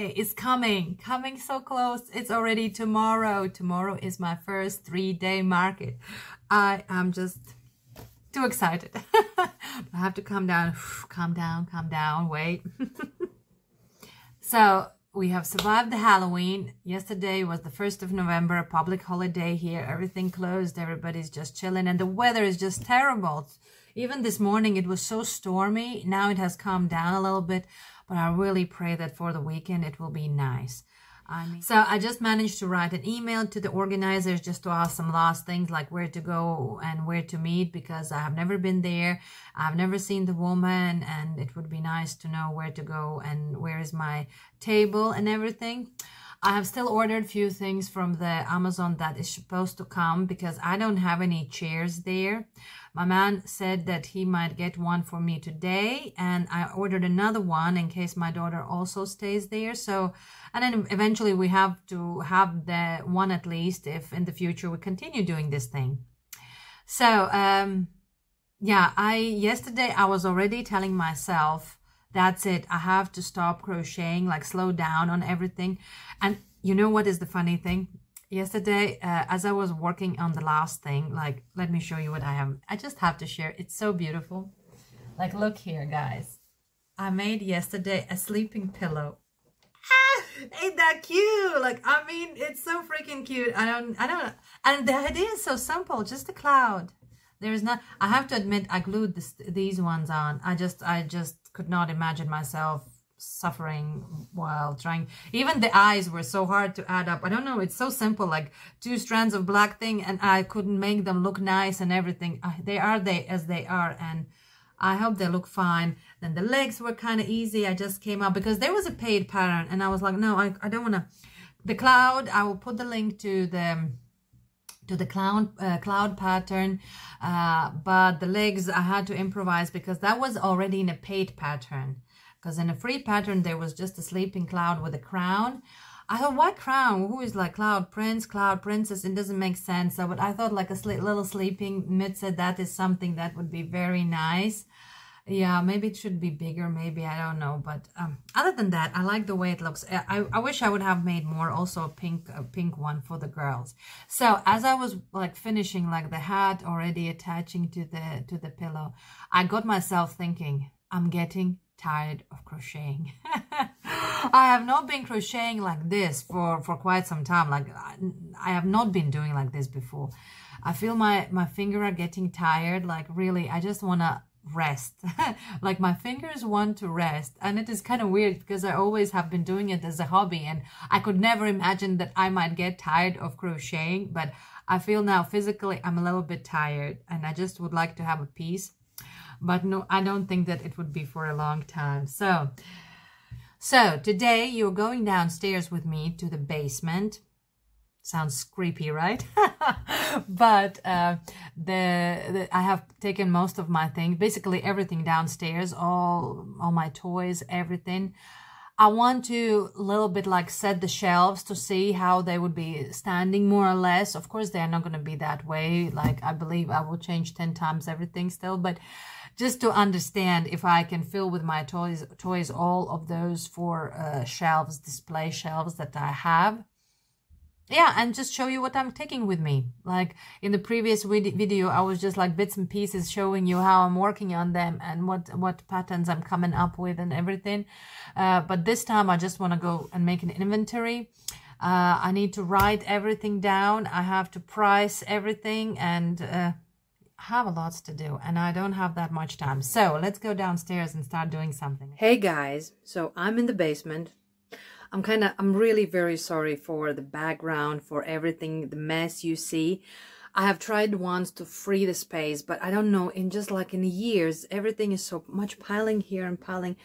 day is coming so close. It's already tomorrow. Tomorrow is my first 3-day market. I am just too excited. I have to calm down, wait. So we have survived the Halloween. Yesterday was the 1st of November, a public holiday here. Everything closed. Everybody's just chilling. And the weather is just terrible. Even this morning, it was so stormy. Now it has calmed down a little bit. But I really pray that for the weekend, it will be nice. So I just managed to write an email to the organizers just to ask some last things like where to go and where to meet, because I have never been there. I've never seen the woman, and it would be nice to know where to go and where is my table and everything. I have still ordered a few things from the Amazon that is supposed to come because I don't have any chairs there. My man said that he might get one for me today, and I ordered another one in case my daughter also stays there. So, and then eventually we have to have the one at least if in the future we continue doing this thing. So, yeah, yesterday I was already telling myself, that's it, I have to stop crocheting, like slow down on everything. And you know what is the funny thing? Yesterday, as I was working on the last thing, like, let me show you what I have. I just have to share. It's so beautiful. Like, look here, guys. I made yesterday a sleeping pillow. Ah, ain't that cute? Like, I mean, it's so freaking cute. I don't, and the idea is so simple, just a cloud. There's not, I have to admit, I glued these ones on. I just could not imagine myself suffering while trying. Even the eyes were so hard to add up. I don't know, it's so simple, like 2 strands of black thing, and I couldn't make them look nice and everything. They are as they are, and I hope they look fine. Then the legs were kind of easy. I just came up because there was a paid pattern, and I was like, no, I don't want to. The cloud, I will put the link to the cloud pattern, but the legs I had to improvise because that was already in a paid pattern. Because in a free pattern, there was just a sleeping cloud with a crown. I thought, why crown? Who is like cloud prince, cloud princess? It doesn't make sense. So, but I thought like a little sleeping mitsa, that is something that would be very nice. Yeah, maybe it should be bigger, maybe, I don't know. But other than that, I like the way it looks. I wish I would have made more, also a pink one for the girls. So as I was like finishing like the hat already attaching to the pillow, I got myself thinking, I'm getting tired of crocheting. I have not been crocheting like this for quite some time. Like I have not been doing like this before. I feel my finger are getting tired. Like really, I just want to rest. Like my fingers want to rest, and it is kind of weird because I always have been doing it as a hobby, and I could never imagine that I might get tired of crocheting. But I feel now physically I'm a little bit tired, and I just would like to have a piece. But no, I don't think that it would be for a long time. So today you're going downstairs with me to the basement. Sounds creepy, right? But I have taken most of my things, basically everything downstairs, all my toys, everything. I want to a little bit like set the shelves to see how they would be standing more or less. Of course, they're not going to be that way. Like I believe I will change 10 times everything still, but just to understand if I can fill with my toys all of those 4 shelves, display shelves that I have. Yeah, and just show you what I'm taking with me. Like in the previous video, I was just like bits and pieces showing you how I'm working on them and what patterns I'm coming up with and everything. But this time I just want to go and make an inventory. I need to write everything down. I have to price everything, and have a lot to do, and I don't have that much time. So let's go downstairs and start doing something. Hey guys, so I'm in the basement. I'm really very sorry for the background, for everything, the mess you see. I have tried once to free the space, but I don't know, in just like in years, everything is so much piling here and piling.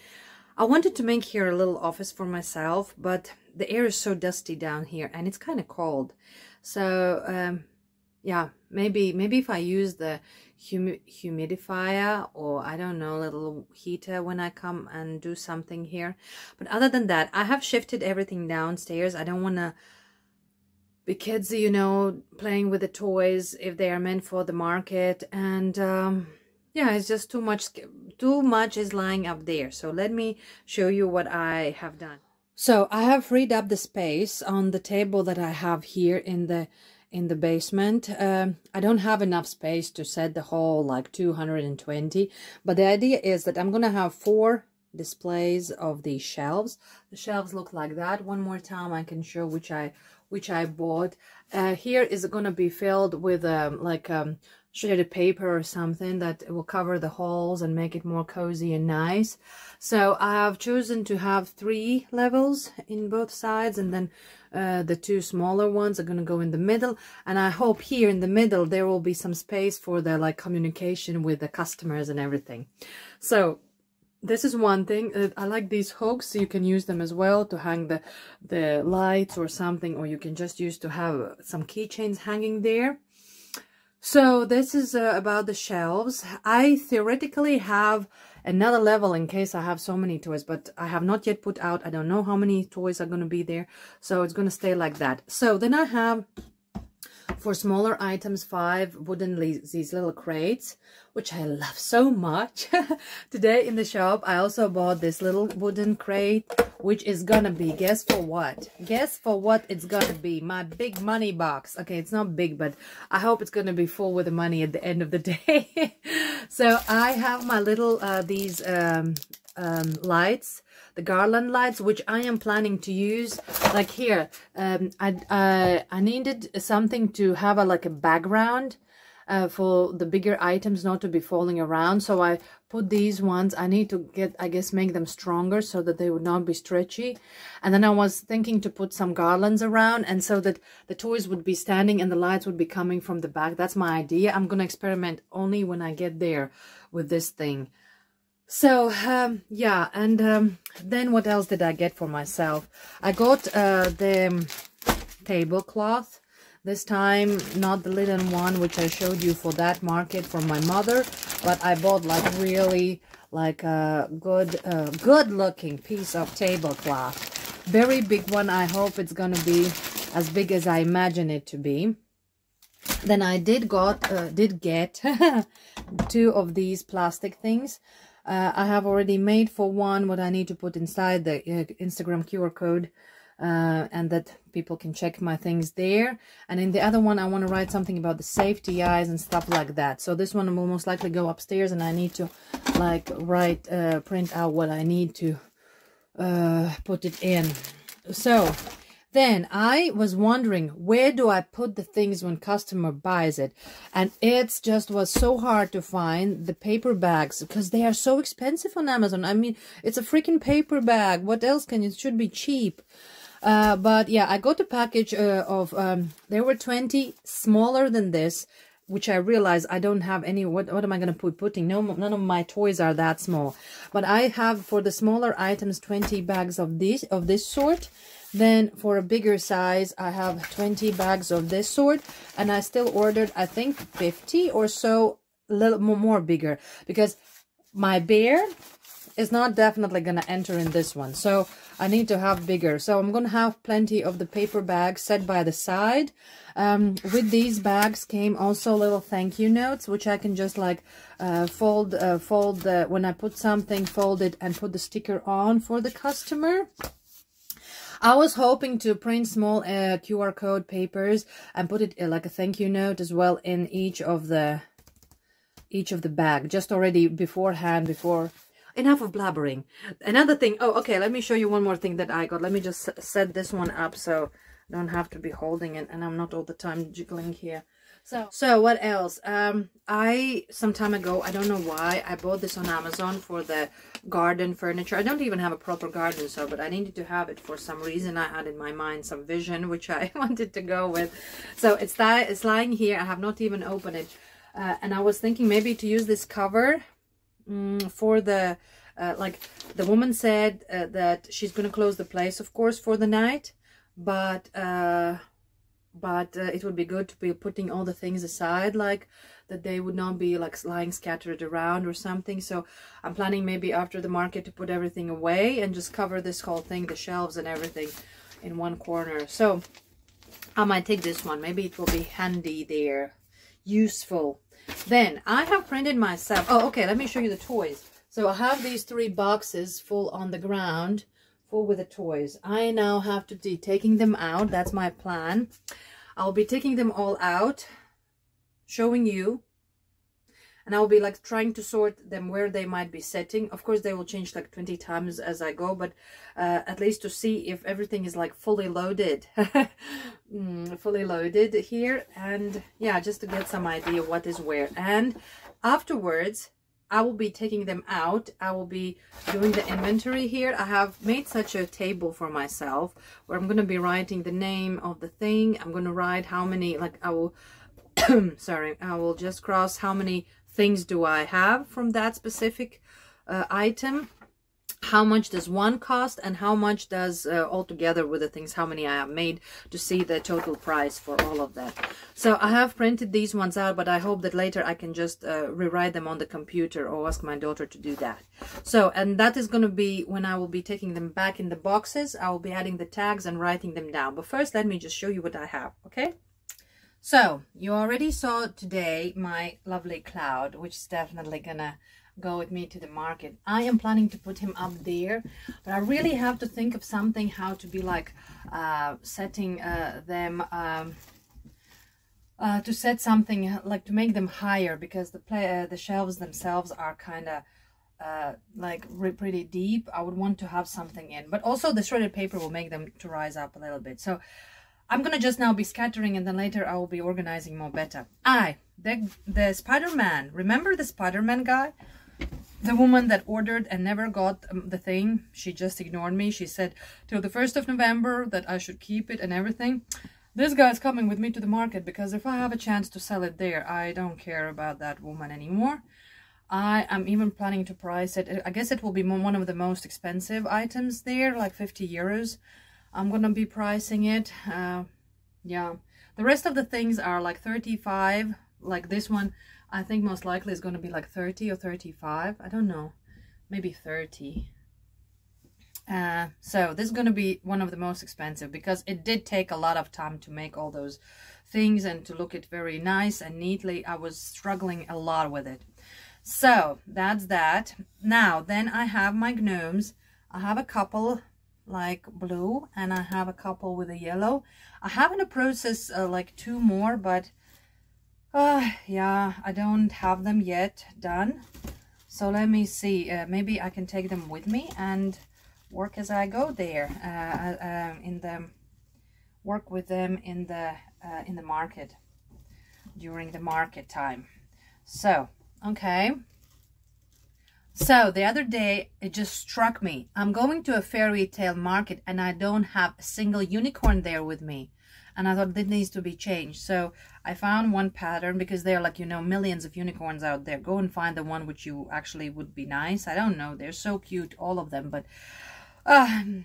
I wanted to make here a little office for myself, but the air is so dusty down here, and it's kind of cold. So, yeah, maybe if I use the humidifier, or I don't know, a little heater when I come and do something here. But other than that, I have shifted everything downstairs. I don't want to be kids, you know, playing with the toys if they are meant for the market. And yeah, it's just too much is lying up there. So let me show you what I have done. So I have freed up the space on the table that I have here in the basement. I don't have enough space to set the whole like 220, but the idea is that I'm gonna have 4 displays of these shelves. The shelves look like that. One more time I can show which I bought. Here is gonna be filled with shredded paper or something that will cover the holes and make it more cozy and nice. So I have chosen to have 3 levels in both sides, and then the 2 smaller ones are going to go in the middle, and I hope here in the middle there will be some space for the like communication with the customers and everything. So this is one thing. I like these hooks, so you can use them as well to hang the lights or something, or you can just use to have some keychains hanging there. So this is about the shelves. I theoretically have another level in case I have so many toys, but I have not yet put out. I don't know how many toys are going to be there, so it's going to stay like that. So then I have, for smaller items, 5 wooden these little crates, which I love so much. Today in the shop I also bought this little wooden crate, which is gonna be, guess for what? Guess for what it's gonna be? My big money box. Okay, it's not big, but I hope it's gonna be full with the money at the end of the day. So I have my little these lights, the garland lights, which I am planning to use. Like here, I needed something to have like a background for the bigger items not to be falling around, so I put these ones. I need to get, I guess, make them stronger so that they would not be stretchy. And then I was thinking to put some garlands around, and so that the toys would be standing and the lights would be coming from the back. That's my idea. I'm gonna experiment only when I get there with this thing. So yeah, and then what else did I get for myself? I got the tablecloth. This time not the linen one, which I showed you for that market for my mother, but I bought like really like a good looking piece of tablecloth. Very big one. I hope it's gonna be as big as I imagine it to be. Then I did get 2 of these plastic things. I have already made for one what I need to put inside the Instagram QR code, and that people can check my things there. And in the other one I want to write something about the safety eyes and stuff like that. So this one will most likely go upstairs, and I need to like write print out what I need to put it in. So then I was wondering, where do I put the things when customer buys it? And it's just was so hard to find the paper bags, because they are so expensive on Amazon. I mean, it's a freaking paper bag. What else can it should be cheap? But yeah, I got a package of, there were 20 smaller than this, which I realized I don't have any. What am I going to putting? No, none of my toys are that small. But I have, for the smaller items, 20 bags of this sort. Then for a bigger size, I have 20 bags of this sort, and I still ordered, I think, 50 or so, a little more bigger, because my bear is not definitely going to enter in this one, so I need to have bigger. So I'm going to have plenty of the paper bags set by the side. With these bags came also little thank you notes, which I can just like fold when I put something, fold it and put the sticker on for the customer. I was hoping to print small QR code papers and put it like a thank you note as well in each of the bag, just already beforehand, before. Enough of blabbering. Another thing, oh, okay, let me show you one more thing that I got. Let me just set this one up so I don't have to be holding it, and I'm not all the time jiggling here. So what else? I, some time ago, I don't know why, I bought this on Amazon for the garden furniture. I don't even have a proper garden, so, but I needed to have it for some reason. I had in my mind some vision, which I wanted to go with. So it's lying here. I have not even opened it. And I was thinking maybe to use this cover for the, like the woman said that she's going to close the place, of course, for the night. But it would be good to be putting all the things aside, like that they would not be like lying scattered around or something. So I'm planning maybe after the market to put everything away and just cover this whole thing, the shelves and everything, in one corner. So I might take this one. Maybe it will be handy there, useful. Then I have printed myself. Oh, okay, let me show you the toys. So I have these 3 boxes full on the ground full with the toys. I now have to be taking them out. That's my plan. I'll be taking them all out, showing you, and I'll be like trying to sort them where they might be setting. Of course, they will change like 20 times as I go, but at least to see if everything is like fully loaded. Fully loaded here. And yeah, just to get some idea what is where. And afterwards, I will be taking them out. I will be doing the inventory here. I have made such a table for myself where I'm going to be writing the name of the thing. I'm going to write how many, like I will, sorry, I will just cross how many things do I have from that specific item. How much does one cost, and how much does altogether with the things, how many I have made, to see the total price for all of that. So I have printed these ones out, but I hope that later I can just rewrite them on the computer or ask my daughter to do that. So, and that is going to be when I will be taking them back in the boxes. I will be adding the tags and writing them down. But first, let me just show you what I have, okay? So, you already saw today my lovely cloud, which is definitely gonna go with me to the market. I am planning to put him up there, but I really have to think of something how to be like setting them to set something like to make them higher, because the shelves themselves are kind of like pretty deep. I would want to have something in, but also the shredded paper will make them to rise up a little bit. So I'm gonna just now be scattering, and then later I will be organizing more better. The Spider-Man, remember the Spider-Man guy? The woman that ordered and never got the thing, she just ignored me. She said till the 1st of November that I should keep it and everything. This guy's coming with me to the market, because if I have a chance to sell it there, I don't care about that woman anymore. I am even planning to price it. I guess it will be one of the most expensive items there, like 50 euros. I'm gonna be pricing it. Yeah, the rest of the things are like 35. Like this one, I think most likely is going to be like 30 or 35. I don't know, maybe 30. So this is going to be one of the most expensive, because it did take a lot of time to make all those things and to look it very nice and neatly. I was struggling a lot with it. So that's that. Now then, I have my gnomes. I have a couple like blue, and I have a couple with a yellow. I have in a process like 2 more, but yeah, I don't have them yet done. So let me see, maybe I can take them with me and work as I go there, work with them in the market during the market time. So okay. So the other day, it just struck me. I'm going to a fairy tale market and I don't have a single unicorn there with me. And I thought that needs to be changed. So I found one pattern, because there are like, you know, millions of unicorns out there. Go and find the one which you actually would be nice. I don't know. They're so cute, all of them. But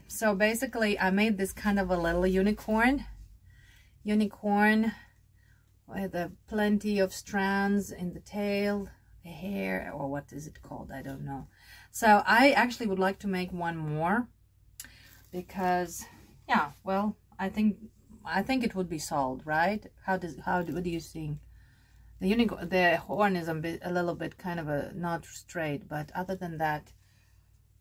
so basically, I made this kind of a little unicorn with plenty of strands in the tail. Hair, or what is it called, I don't know. So I actually would like to make one more, because yeah, well, I think it would be sold, right? What do you think? The horn is a little bit kind of not straight, but other than that,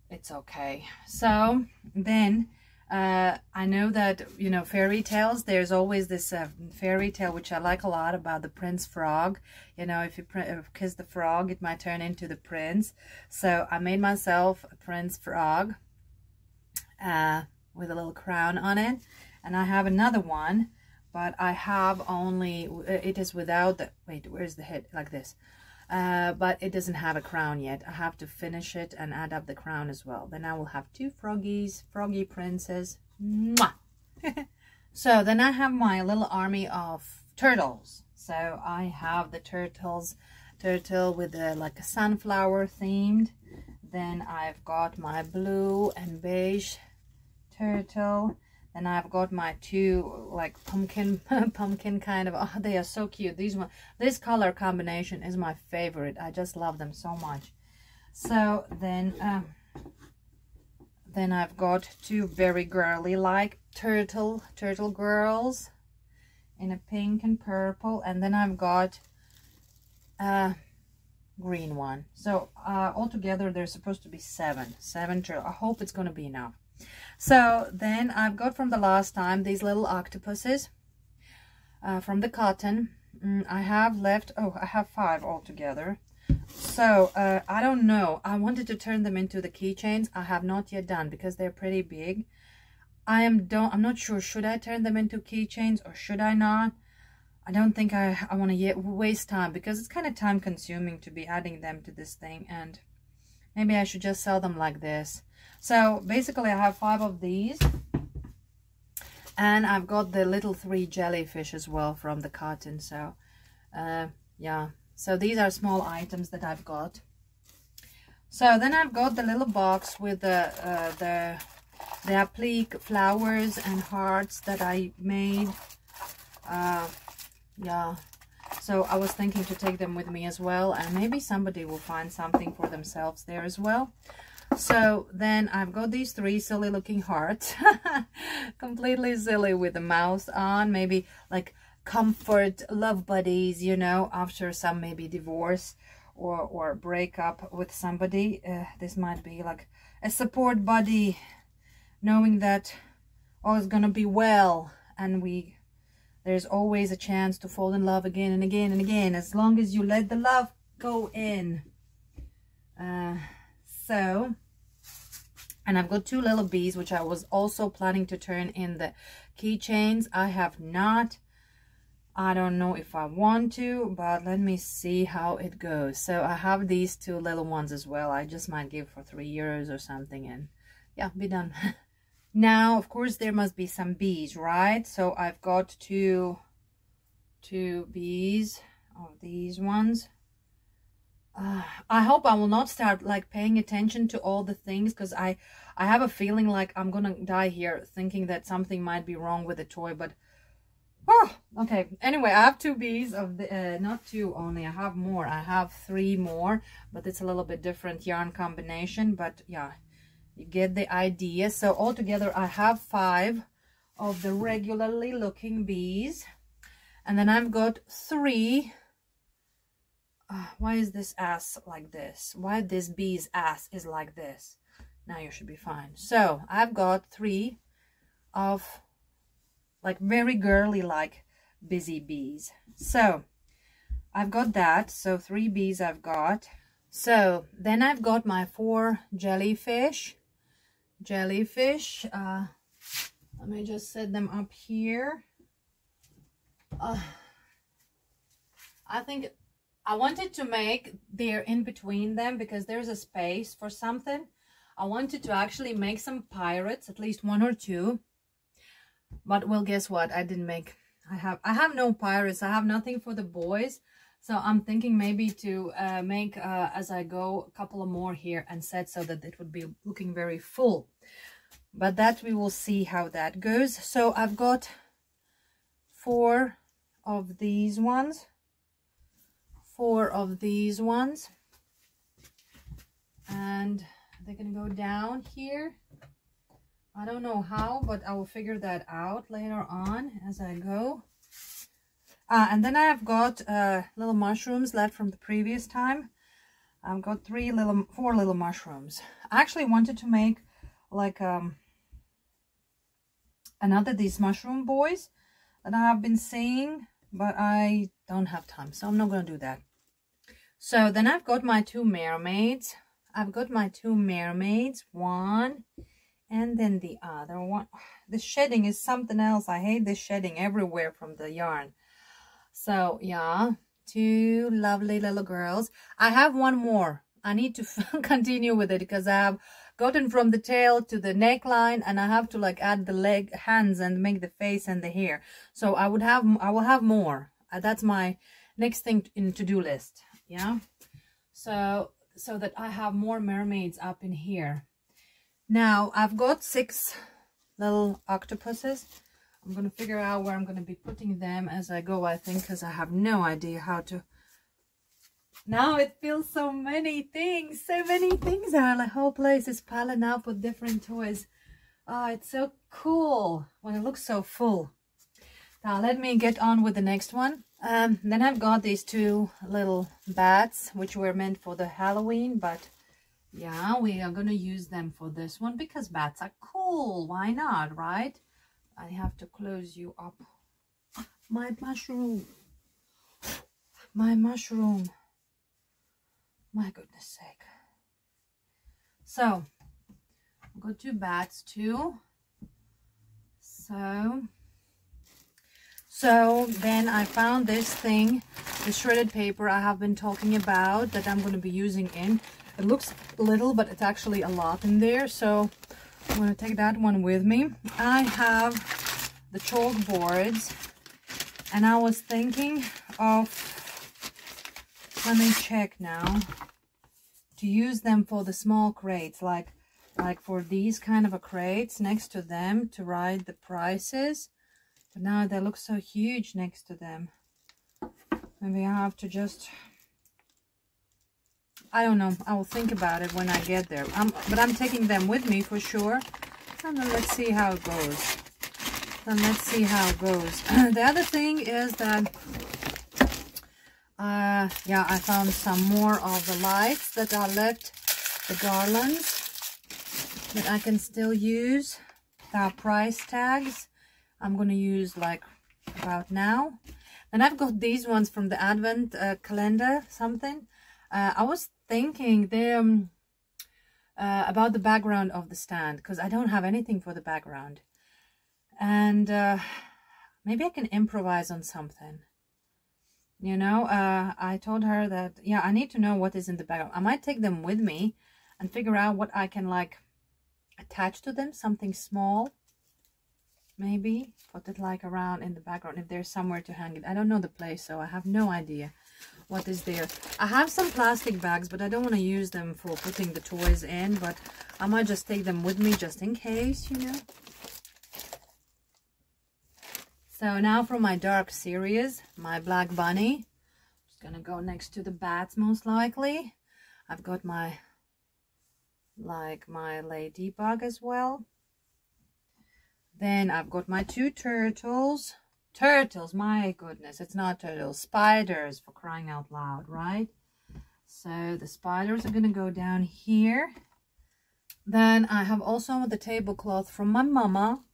it's okay. So then I know that, you know, fairy tales, there's always this fairy tale which I like a lot, about the prince frog. You know, if you kiss the frog, it might turn into the prince. So I made myself a prince frog with a little crown on it. And I have another one, but I have only, it is without the, wait, where's the head? Like this. But it doesn't have a crown yet. I have to finish it and add up the crown as well. Then I will have 2 froggy princes. Mwah! So then I have my little army of turtles. So I have the turtle with like a sunflower themed. Then I've got my blue and beige turtle. Then I've got my 2 like pumpkin kind of, oh, they are so cute. This color combination is my favorite. I just love them so much. So then I've got 2 very girly like turtle girls in a pink and purple, and then I've got a green one. So altogether there's supposed to be 7 turtles. I hope it's going to be enough. So then I've got from the last time these little octopuses from the cotton. I have left, oh, I have 5 altogether. So I don't know, I wanted to turn them into the keychains. I have not yet done because they're pretty big. I'm not sure, should I turn them into keychains or should I not? I don't think I want to yet waste time, because it's kind of time consuming to be adding them to this thing, and maybe I should just sell them like this. So basically I have 5 of these, and I've got the little 3 jellyfish as well from the cotton. So yeah, so these are small items that I've got. So then I've got the little box with the applique flowers and hearts that I made. Yeah, so I was thinking to take them with me as well, and maybe somebody will find something for themselves there as well. So then I've got these 3 silly looking hearts, completely silly, with the mouth on, maybe like comfort love buddies, you know, after some maybe divorce or breakup with somebody. This might be like a support buddy, knowing that all is gonna be well, and there's always a chance to fall in love again and again and again, as long as you let the love go in. So, and I've got 2 little bees, which I was also planning to turn in the keychains. I have not. I don't know if I want to, but let me see how it goes. So I have these 2 little ones as well. I just might give for €3 or something, and yeah, be done. Now, of course, there must be some bees, right? So I've got two bees of these ones. I hope I will not start like paying attention to all the things, because I have a feeling like I'm gonna die here thinking that something might be wrong with the toy. But oh, okay. Anyway, I have 2 bees of the not 2 only. I have more. I have 3 more, but it's a little bit different yarn combination. But yeah, you get the idea. So altogether I have 5 of the regularly looking bees, and then I've got 3. Why is this ass like this? Why this bee's ass is like this? Now you should be fine. So I've got 3 of like very girly like busy bees. So I've got that. So 3 bees I've got. So then I've got my 4 jellyfish. Let me just set them up here. I think I wanted to make there in between them, because there's a space for something. I wanted to actually make some pirates, at least 1 or 2. But well, guess what? I didn't make. I have no pirates. I have nothing for the boys. So I'm thinking maybe to make as I go a couple of more here and set, so that it would be looking very full. But that we will see how that goes. So I've got 4 of these ones. 4 of these ones, and they're gonna go down here. I don't know how, but I will figure that out later on as I go. And then I've got little mushrooms left from the previous time. I've got 4 little mushrooms. I actually wanted to make like another these mushroom boys that I have been seeing, but I don't have time, so I'm not going to do that. So then I've got my 2 mermaids. One, and then the other one. The shedding is something else. I hate this shedding everywhere from the yarn. So yeah, 2 lovely little girls. I have 1 more. I need to continue with it, because I have gotten from the tail to the neckline, and I have to like add the hands and make the face and the hair. So I will have more. That's my next thing in to-do list. Yeah, so that I have more mermaids up in here. Now I've got 6 little octopuses. I'm gonna figure out where I'm gonna be putting them as I go, I think, because I have no idea how to. Now it feels so many things. The whole place is piling up with different toys. Oh, it's so cool when it looks so full. Now let me get on with the next one. Then I've got these 2 little bats, which were meant for the Halloween, but yeah, we are going to use them for this one because bats are cool. cool. Why not, right? I have to close you up. My mushroom. My mushroom. My goodness sake. So, I've got 2 bats too. So then I found this thing, the shredded paper I have been talking about that I'm going to be using in. It looks little, but it's actually a lot in there. So I'm going to take that one with me. I have the chalkboards, and I was thinking of, let me check now, to use them for the small crates, like for these kind of a crates next to them to write the prices. But now they look so huge next to them. Maybe I have to just, I don't know, I will think about it when I get there. But I'm taking them with me for sure. And then let's see how it goes. The other thing is that, yeah, I found some more of the lights that are left, the garlands that I can still use. There are price tags. I'm going to use like about now. And I've got these ones from the Advent calendar, something. I was thinking about the background of the stand, because I don't have anything for the background. And maybe I can improvise on something. You know, I told her that, yeah, I need to know what is in the background. I might take them with me and figure out what I can like attach to them, something small. Maybe put it like around in the background if there's somewhere to hang it. I don't know the place, so I have no idea what is there. I have some plastic bags, but I don't want to use them for putting the toys in, but I might just take them with me just in case, you know. So now for my dark series, my black bunny. Just gonna go next to the bats most likely. I've got my ladybug as well. Then I've got my 2 turtles. Turtles, my goodness, it's not turtles. Spiders, for crying out loud, right? So the spiders are going to go down here. Then I have also the tablecloth from my mama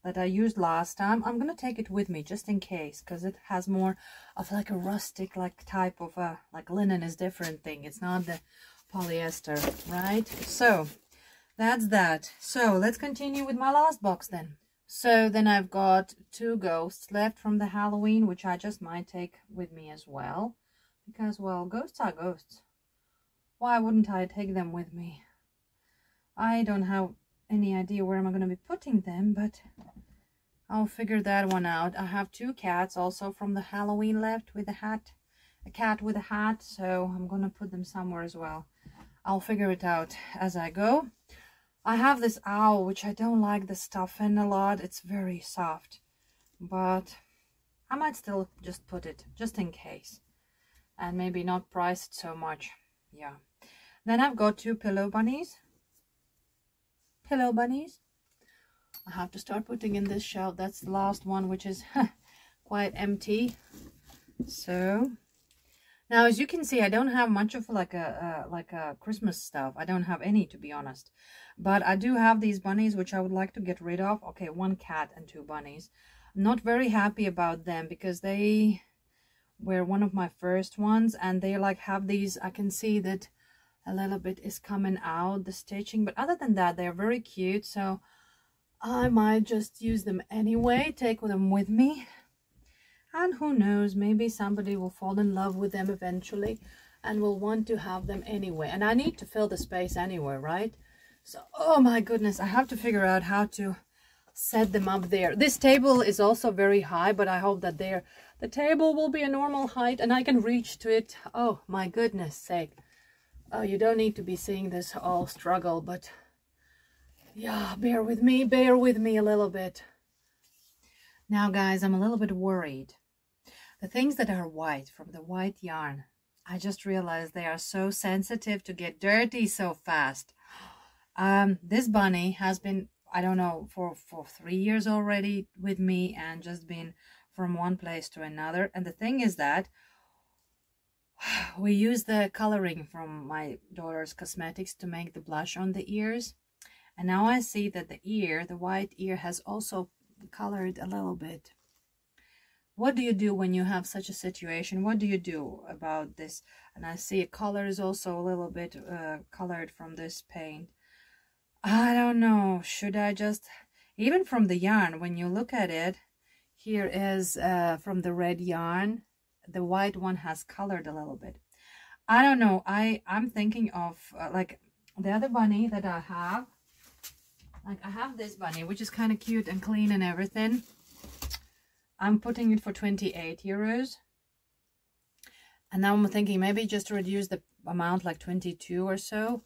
that I used last time. I'm going to take it with me just in case, because it has more of like a rustic like type of like linen is different thing. It's not the polyester, right? So that's that. So let's continue with my last box then. So then I've got 2 ghosts left from the Halloween, which I just might take with me as well. Because, well, ghosts are ghosts. Why wouldn't I take them with me? I don't have any idea where I'm going to be putting them, but I'll figure that one out. I have 2 cats also from the Halloween left with a hat. A cat with a hat, so I'm going to put them somewhere as well. I'll figure it out as I go. I have this owl, which I don't like the stuff in a lot. It's very soft. But I might still just put it, just in case. And maybe not price it so much. Yeah. Then I've got 2 pillow bunnies. Pillow bunnies. I have to start putting in this shelf. That's the last one, which is quite empty. So now, as you can see, I don't have much of like a Christmas stuff. I don't have any, to be honest. But I do have these bunnies, which I would like to get rid of. Okay, 1 cat and 2 bunnies. I'm not very happy about them because they were one of my first ones. And they like have these, I can see that a little bit is coming out, the stitching. But other than that, they're very cute. So I might just use them anyway, take them with me. And who knows, maybe somebody will fall in love with them eventually and will want to have them anyway. And I need to fill the space anyway, right? So, oh my goodness, I have to figure out how to set them up there. This table is also very high, but I hope that the table will be a normal height and I can reach to it. Oh my goodness sake. Oh, you don't need to be seeing this all struggle, but yeah, bear with me a little bit. Now guys, I'm a little bit worried. The things that are white, from the white yarn, I just realized they are so sensitive to get dirty so fast. This bunny has been, I don't know, for 3 years already with me and just been from one place to another. And the thing is that we use the coloring from my daughter's cosmetics to make the blush on the ears. And now I see that the ear, the white ear, has also colored a little bit. What do you do when you have such a situation? What do you do about this? And I see a color is also a little bit colored from this paint. I don't know. Should I just, even from the yarn, when you look at it, here is from the red yarn, the white one has colored a little bit. I don't know. I'm thinking of like the other bunny that I have. Like I have this bunny, which is kind of cute and clean and everything. I'm putting it for 28 euros. And now I'm thinking maybe just to reduce the amount, like 22 or so.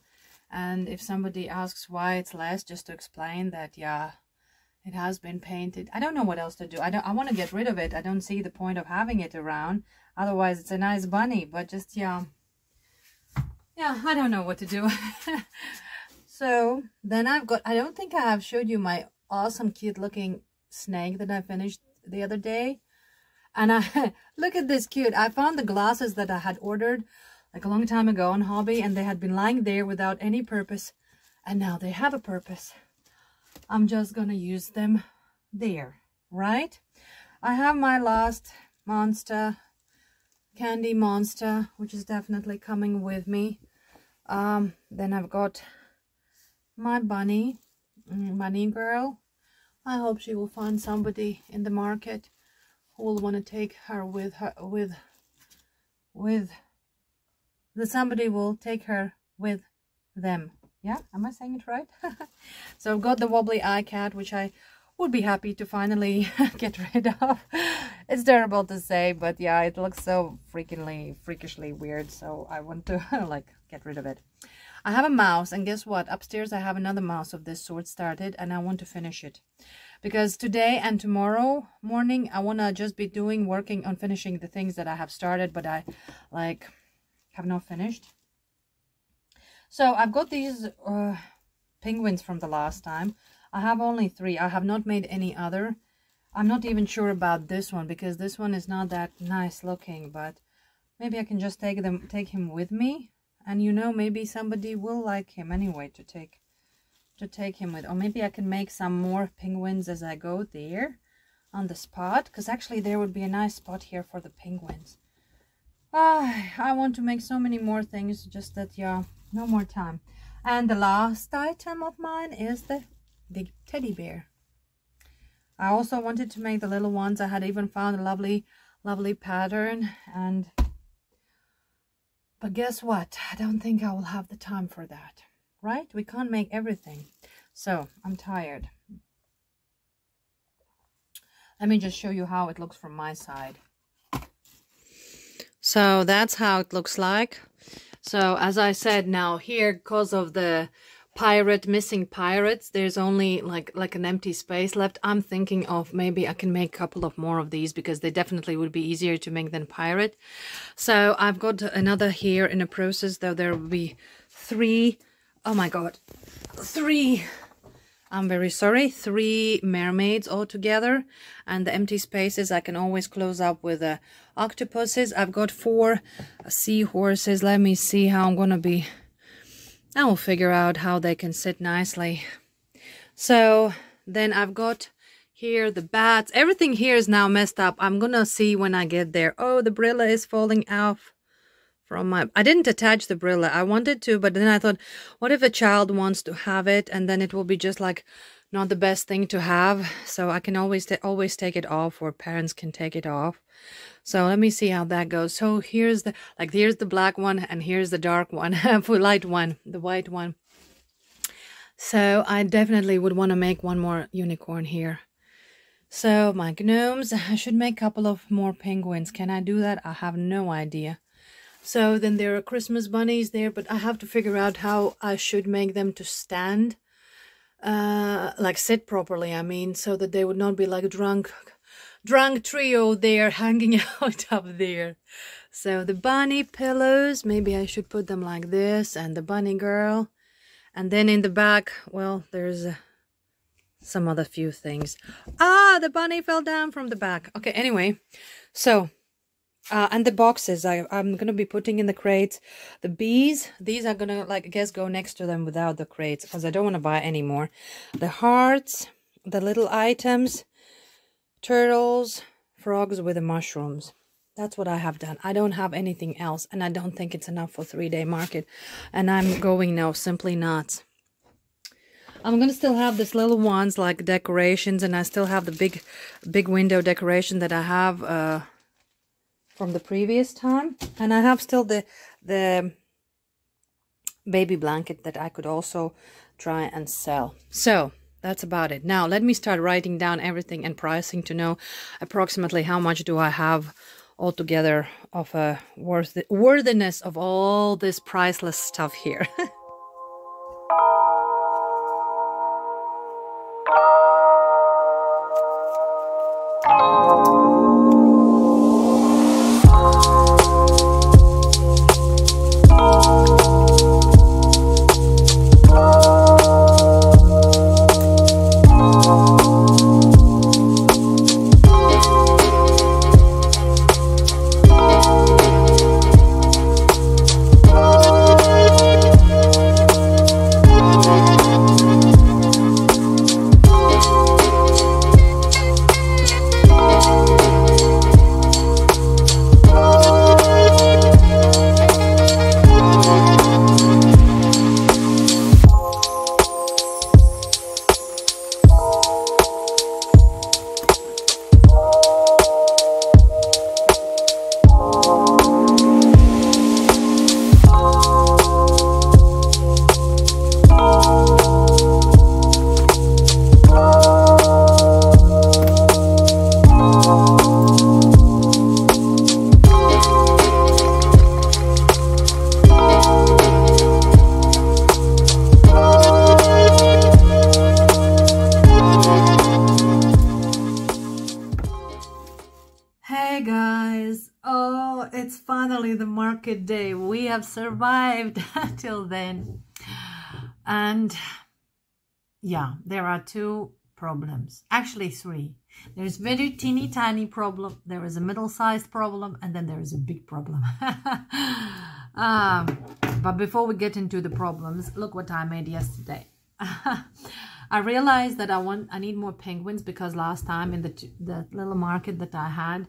And if somebody asks why it's less, just to explain that, yeah, it has been painted. I don't know what else to do. I want to get rid of it. I don't see the point of having it around. Otherwise, it's a nice bunny. But just, yeah, I don't know what to do. So then I've got, I don't think I have showed you my awesome, cute looking snake that I finished the other day. And I look at this cute. I found the glasses that I had ordered like a long time ago on Hobby, and they had been lying there without any purpose, and now they have a purpose. I'm just gonna use them there, right? I have my last monster, candy monster, which is definitely coming with me. Then I've got my bunny girl. I hope she will find somebody in the market who will want to take her with that somebody will take her with them. Yeah, am I saying it right? So I've got the wobbly eye cat, which I would be happy to finally get rid of. It's terrible to say, but yeah, it looks so freakishly weird, so I want to like get rid of it. I have a mouse, and guess what? Upstairs I have another mouse of this sort started, and I want to finish it. Because today and tomorrow morning, I want to just be working on finishing the things that I have started, but I like have not finished. So I've got these penguins from the last time. I have only 3. I have not made any other. I'm not even sure about this one, because this one is not that nice looking, but maybe I can just take him with me. And you know, maybe somebody will like him anyway to take him with. Or maybe I can make some more penguins as I go there on the spot, because actually there would be a nice spot here for the penguins. I want to make so many more things, just that, yeah, no more time. And the last item of mine is the big teddy bear. I also wanted to make the little ones. I had even found a lovely pattern, but guess what? I don't think I will have the time for that, right? We can't make everything. So I'm tired. Let me just show you how it looks from my side. So that's how it looks like. So as I said, now here, because of the missing pirates, there's only like an empty space left. I'm thinking of maybe I can make a couple of more of these, because they definitely would be easier to make than pirate. So I've got another here in a process, though there will be 3. Oh my god, 3. I'm very sorry, 3 mermaids altogether, and the empty spaces I can always close up with octopuses. I've got 4 seahorses. Let me see how I'm gonna be. I will figure out how they can sit nicely. So then I've got here the bats. Everything here is now messed up. I'm gonna see when I get there. Oh, the Brilla is falling off from my... I didn't attach the Brilla. I wanted to, but then I thought, what if a child wants to have it, and then it will be just like not the best thing to have. So I can always take it off, or parents can take it off. So let me see how that goes. So here's the black one, and here's the dark one, light one, the white one. So I definitely would want to make one more unicorn here. So my gnomes, I should make a couple of more penguins. Can I do that? I have no idea. So then there are Christmas bunnies there, but I have to figure out how I should make them to stand, like sit properly, I mean, so that they would not be like drunk trio there hanging out up there. So the bunny pillows, maybe I should put them like this, and the bunny girl. And then in the back, well, there's some other few things. Ah, the bunny fell down from the back. Okay, anyway, so And the boxes I'm going to be putting in the crates. The bees, these are going to, like, I guess, go next to them without the crates because I don't want to buy any more. The hearts, the little items, turtles, frogs with the mushrooms. That's what I have done. I don't have anything else, and I don't think it's enough for 3-day market. And I'm going now, simply nuts. I'm going to still have this little ones like decorations, and I still have the big window decoration that I have from the previous time. And I have still the baby blanket that I could also try and sell. So that's about it. Now let me start writing down everything and pricing to know approximately how much do I have altogether of a worthiness of all this priceless stuff here. Hey guys, oh, it's finally the market day. We have survived till then. And yeah, there are 2 problems, actually 3. There's very teeny tiny problem, there is a middle-sized problem, and then there is a big problem. But before we get into the problems, look what I made yesterday. I realized that I need more penguins, because last time in the little market that I had,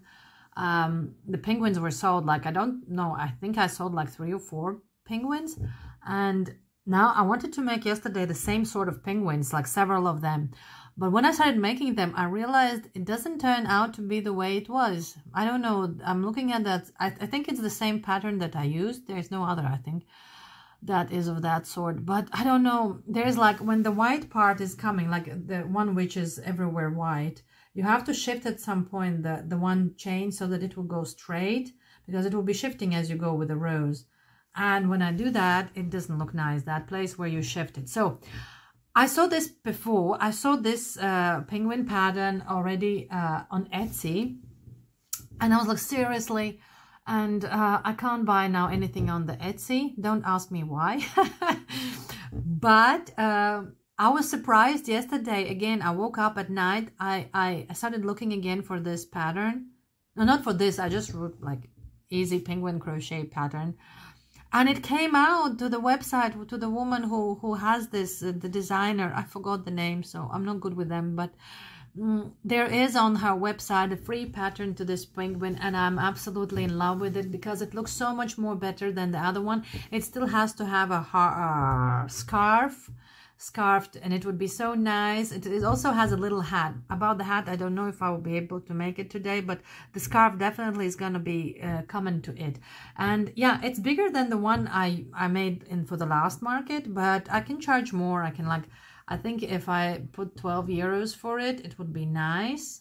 the penguins were sold, like, I don't know, I think I sold like 3 or 4 penguins. And now I wanted to make yesterday the same sort of penguins, like several of them. But when I started making them, I realized it doesn't turn out to be the way it was. I don't know. I'm looking at that. I think it's the same pattern that I used. There's no other, I think, that is of that sort. But I don't know. There's like, when the white part is coming, like the one which is everywhere white, you have to shift at some point the one chain so that it will go straight, because it will be shifting as you go with the rows. And when I do that, it doesn't look nice, that place where you shift it. So I saw this before. I saw this penguin pattern already on Etsy. And I was like, seriously? And I can't buy now anything on the Etsy. Don't ask me why. But I was surprised yesterday. Again, I woke up at night. I started looking again for this pattern. No, not for this. I just wrote like easy penguin crochet pattern. And it came out to the website, to the woman who has this, the designer. I forgot the name, so I'm not good with them. But there is on her website a free pattern to this penguin, and I'm absolutely in love with it because it looks so much more better than the other one. It still has to have a scarfed, and it would be so nice. It also has a little hat. About the hat, I don't know if I will be able to make it today, but the scarf definitely is going to be coming to it. And yeah, it's bigger than the one I made for the last market, but I can charge more. I can, like, I think if I put 12 euros for it, it would be nice.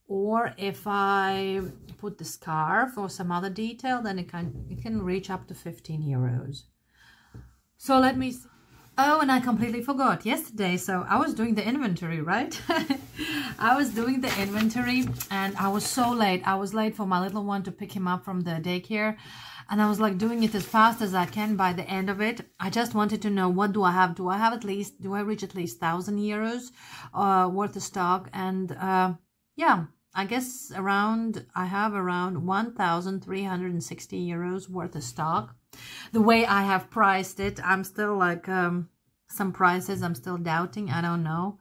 Or if I put the scarf or some other detail, then it can reach up to 15 euros. So let me see. Oh, and I completely forgot yesterday. So I was doing the inventory, right? I was doing the inventory and I was so late. I was late for my little one to pick him up from the daycare. And I was like doing it as fast as I can by the end of it. I just wanted to know, what do I have? Do I reach at least 1,000 euros worth of stock? And yeah, I guess I have around 1,360 euros worth of stock. The way I have priced it, I'm still like, some prices I'm still doubting. I don't know.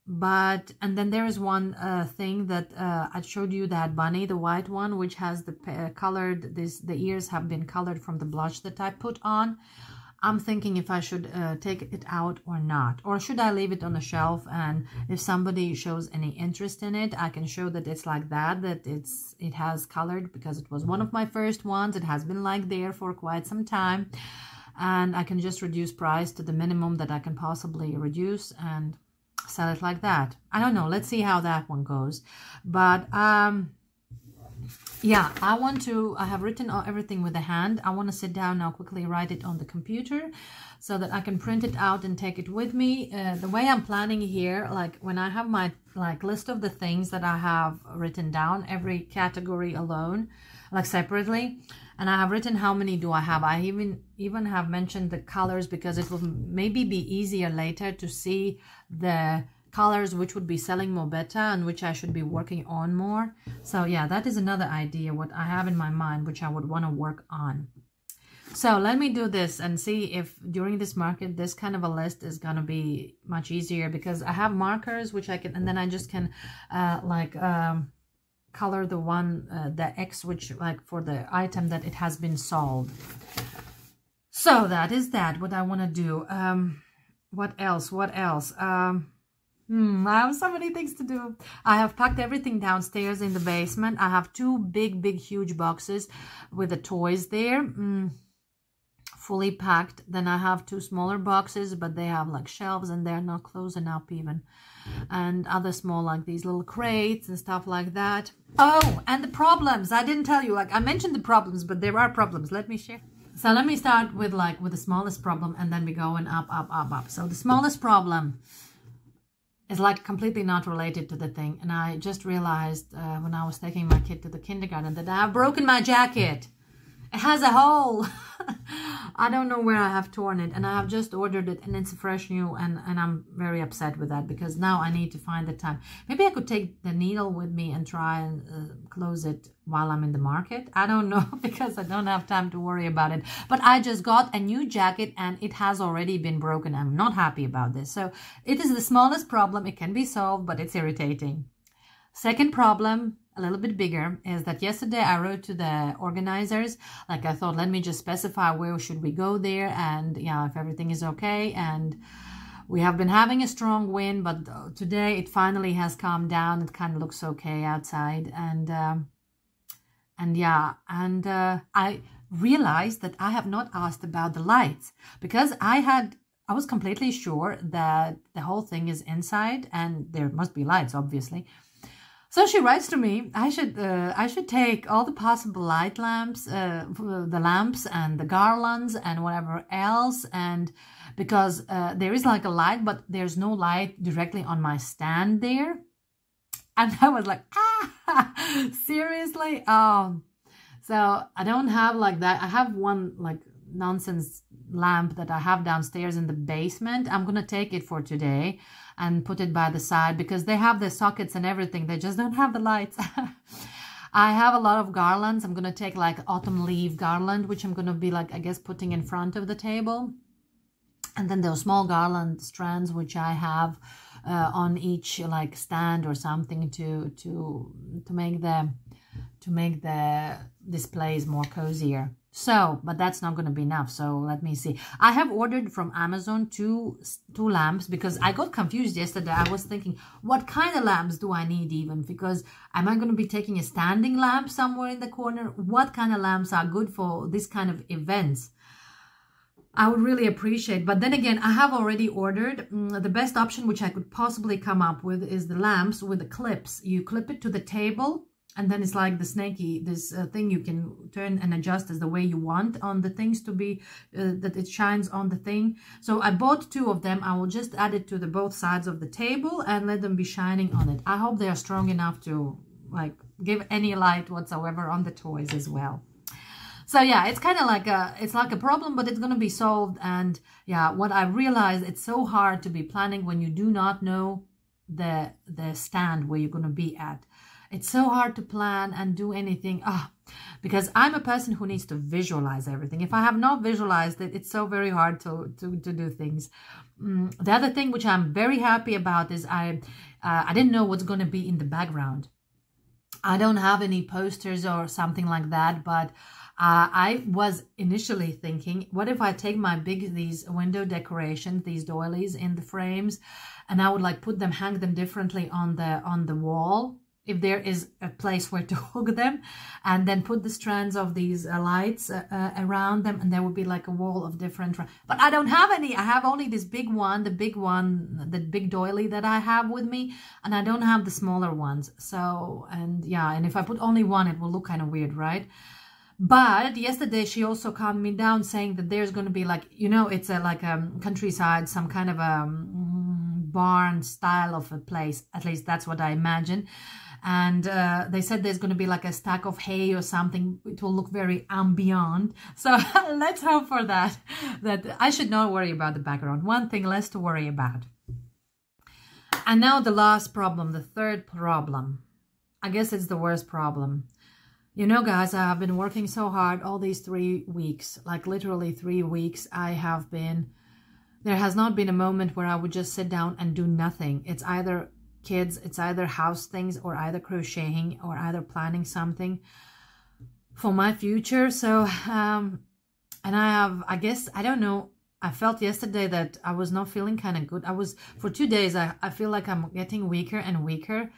But, and then there is one thing that I showed you, that bunny, the white one, which has the colored, the ears have been colored from the blush that I put on. I'm thinking if I should take it out or not, or should I leave it on the shelf, and if somebody shows any interest in it, I can show that it's like that it has colored, because it was one of my first ones. It has been like there for quite some time, and I can just reduce price to the minimum that I can possibly reduce and sell it like that. I don't know. Let's see how that one goes. But yeah, I have written everything with the hand. I want to sit down now, quickly write it on the computer so that I can print it out and take it with me. The way I'm planning here, like when I have my list of the things that I have written down, every category alone, like separately, and I have written how many do I have. I even have mentioned the colors, because it will maybe be easier later to see the colors which would be selling more better and which I should be working on more. So yeah, that is another idea what I have in my mind, which I would want to work on. So let me do this and see if during this market this kind of a list is gonna be much easier, because I have markers which I can, and then I just can color the one the X, which like for the item that it has been sold. So that is that what I want to do. What else? I have so many things to do. I have packed everything downstairs in the basement. I have two big huge boxes with the toys there, fully packed. Then I have two smaller boxes, but they have like shelves and they're not closing up even, and other small like these little crates and stuff like that. Oh, and the problems, I didn't tell you, like I mentioned the problems, but there are problems. Let me share. So let me start with the smallest problem, and then we going up. So the smallest problem is like completely not related to the thing, and I just realized when I was taking my kid to the kindergarten that I have broken my jacket. It has a hole. I don't know where I have torn it, and I have just ordered it, and it's fresh new, and I'm very upset with that, because now I need to find the time. Maybe I could take the needle with me and try and close it while I'm in the market. I don't know, because I don't have time to worry about it. But I just got a new jacket and it has already been broken. I'm not happy about this. So it is the smallest problem. It can be solved, but it's irritating. Second problem, a little bit bigger, is that yesterday I wrote to the organizers, like I thought, let me just specify where should we go there, and yeah, if everything is okay. And we have been having a strong wind, but today it finally has calmed down. It kind of looks okay outside, and I realized that I have not asked about the lights, because I was completely sure that the whole thing is inside and there must be lights, obviously. So she writes to me, I should take all the possible light lamps, the lamps and the garlands and whatever else, and because there is like a light, but there's no light directly on my stand there. And I was like, seriously? So I don't have like that. I have one like nonsense lamp that I have downstairs in the basement. I'm gonna take it for today and put it by the side, because they have the sockets and everything. They just don't have the lights. I have a lot of garlands. I'm gonna take like autumn leaf garland, which I'm gonna be like, I guess, putting in front of the table. And then those small garland strands, which I have on each like stand or something to make the displays more cozier. So, but that's not going to be enough. So let me see. I have ordered from Amazon two lamps, because I got confused yesterday. I was thinking, what kind of lamps do I need even? Because am I going to be taking a standing lamp somewhere in the corner? What kind of lamps are good for this kind of events? I would really appreciate. But then again, I have already ordered. The best option which I could possibly come up with is the lamps with the clips. You clip it to the table, and then it's like the snaky, this thing you can turn and adjust as the way you want on the things to be, that it shines on the thing. So I bought two of them. I will just add it to the both sides of the table and let them be shining on it. I hope they are strong enough to like give any light whatsoever on the toys as well. So yeah, it's kind of like it's like a problem, but it's going to be solved. And yeah, what I realized, it's so hard to be planning when you do not know the stand where you're going to be at. It's so hard to plan and do anything. Because I'm a person who needs to visualize everything. If I have not visualized it, it's so very hard to do things. The other thing which I'm very happy about is I didn't know what's going to be in the background. I don't have any posters or something like that, but I was initially thinking, what if I take my these window decorations, these doilies in the frames, and I would like hang them differently on the wall, if there is a place where to hook them, and then put the strands of these lights around them, and there would be like a wall of different. But I don't have any. I have only this big one, the big doily that I have with me, and I don't have the smaller ones. So, and yeah, and if I put only one, it will look kind of weird, right? But yesterday she also calmed me down, saying that there's going to be like, you know, it's like a countryside, some kind of a barn style of a place. At least that's what I imagine. And they said there's going to be like a stack of hay or something. It will look very ambient. So let's hope for that. That I should not worry about the background. One thing less to worry about. And now the last problem, the third problem. I guess it's the worst problem. You know, guys, I have been working so hard all these 3 weeks. Like literally 3 weeks I have been. There has not been a moment where I would just sit down and do nothing. It's either kids, it's either house things, or either crocheting, or either planning something for my future. So and I guess, I don't know, I felt yesterday that I was not feeling kind of good. For 2 days I feel like I'm getting weaker and weaker.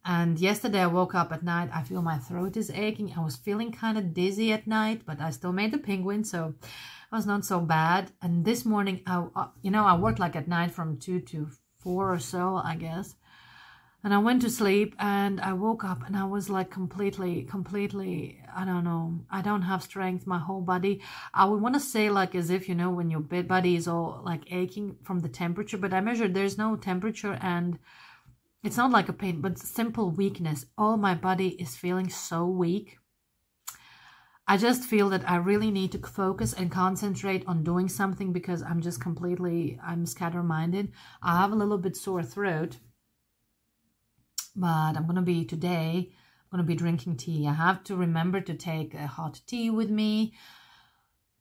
And yesterday I woke up at night, I feel my throat is aching. I was feeling kind of dizzy at night, but I still made the penguin, so it was not so bad. And this morning I worked like at night from 2 to 4 or so, I guess. And I went to sleep and I woke up and I was like completely, I don't know. I don't have strength, my whole body. I would want to say like as if, you know, when your body is all like aching from the temperature, but I measured there's no temperature and it's not like a pain, but simple weakness. All my body is feeling so weak. I just feel that I really need to focus and concentrate on doing something because I'm just I'm scatter-minded. I have a little bit sore throat. But I'm going to be drinking tea. I have to remember to take a hot tea with me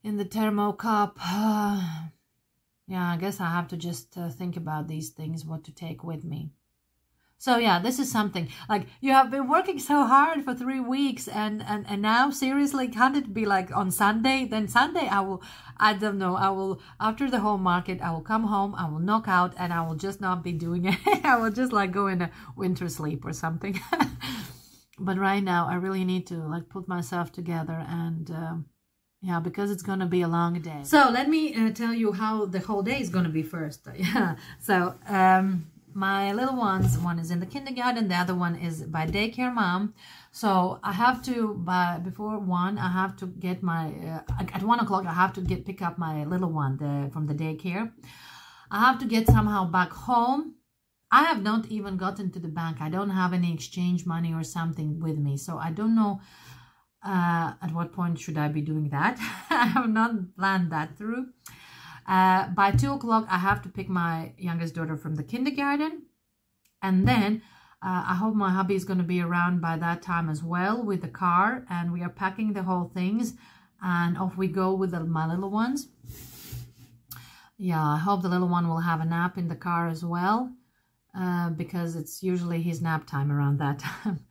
in the thermo cup. Yeah, I guess I have to just think about these things, what to take with me. So yeah, this is something like you have been working so hard for 3 weeks and now seriously, can't it be like on Sunday? Then Sunday I don't know, after the whole market, I will come home, I will knock out and I will just not be doing it. I will just like go in a winter sleep or something. But right now I really need to like put myself together and yeah, because it's going to be a long day. So let me tell you how the whole day is going to be first. Yeah. So, my little ones, one is in the kindergarten, the other one is by daycare mom. So I have to, before 1, I have to get my, at 1 o'clock, I have to pick up my little one from the daycare. I have to get somehow back home. I have not even gotten to the bank. I don't have any exchange money or something with me. So I don't know at what point should I be doing that. I have not planned that through. By 2 o'clock, I have to pick my youngest daughter from the kindergarten. And then I hope my hubby is going to be around by that time as well with the car. And we are packing the whole things. And off we go with my little ones. Yeah, I hope the little one will have a nap in the car as well. Because it's usually his nap time around that time.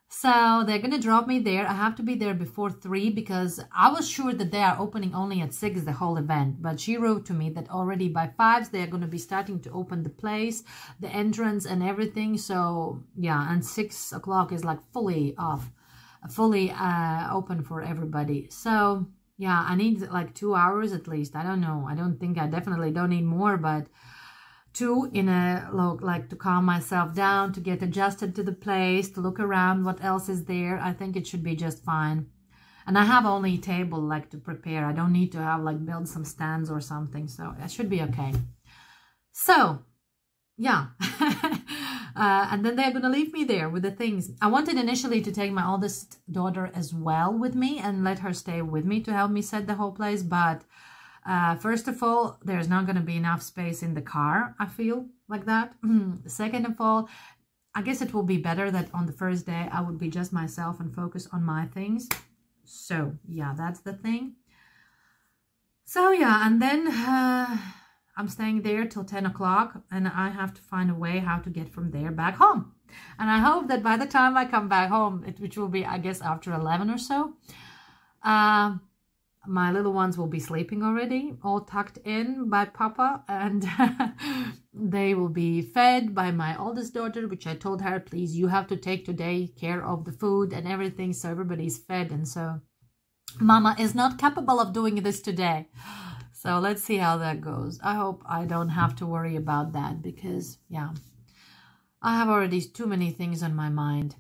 So they're going to drop me there. I have to be there before 3 because I was sure that they are opening only at 6, the whole event. But she wrote to me that already by 5, they're going to be starting to open the place, the entrance and everything. So yeah, and 6 o'clock is like fully open for everybody. So yeah, I need like 2 hours at least. I don't know. I definitely don't need more, but 2 in like to calm myself down, to get adjusted to the place, to look around what else is there. I think it should be just fine. And I have only a table like to prepare. I don't need to have like build some stands or something. So it should be okay. So yeah. And then they're going to leave me there with the things. I wanted initially to take my oldest daughter as well with me and let her stay with me to help me set the whole place. But first of all, there's not going to be enough space in the car, I feel. like that. Second of all, I guess it will be better that on the first day I would be just myself and focus on my things. So yeah, that's the thing. So yeah, and then I'm staying there till 10 o'clock, and I have to find a way how to get from there back home. And I hope that by the time I come back home, which will be, I guess, after 11 or so, my little ones will be sleeping already, all tucked in by Papa, and they will be fed by my oldest daughter, which I told her, please, you have to take today care of the food and everything, so everybody's fed. And so Mama is not capable of doing this today. So let's see how that goes. I hope I don't have to worry about that because, yeah, I have already too many things on my mind.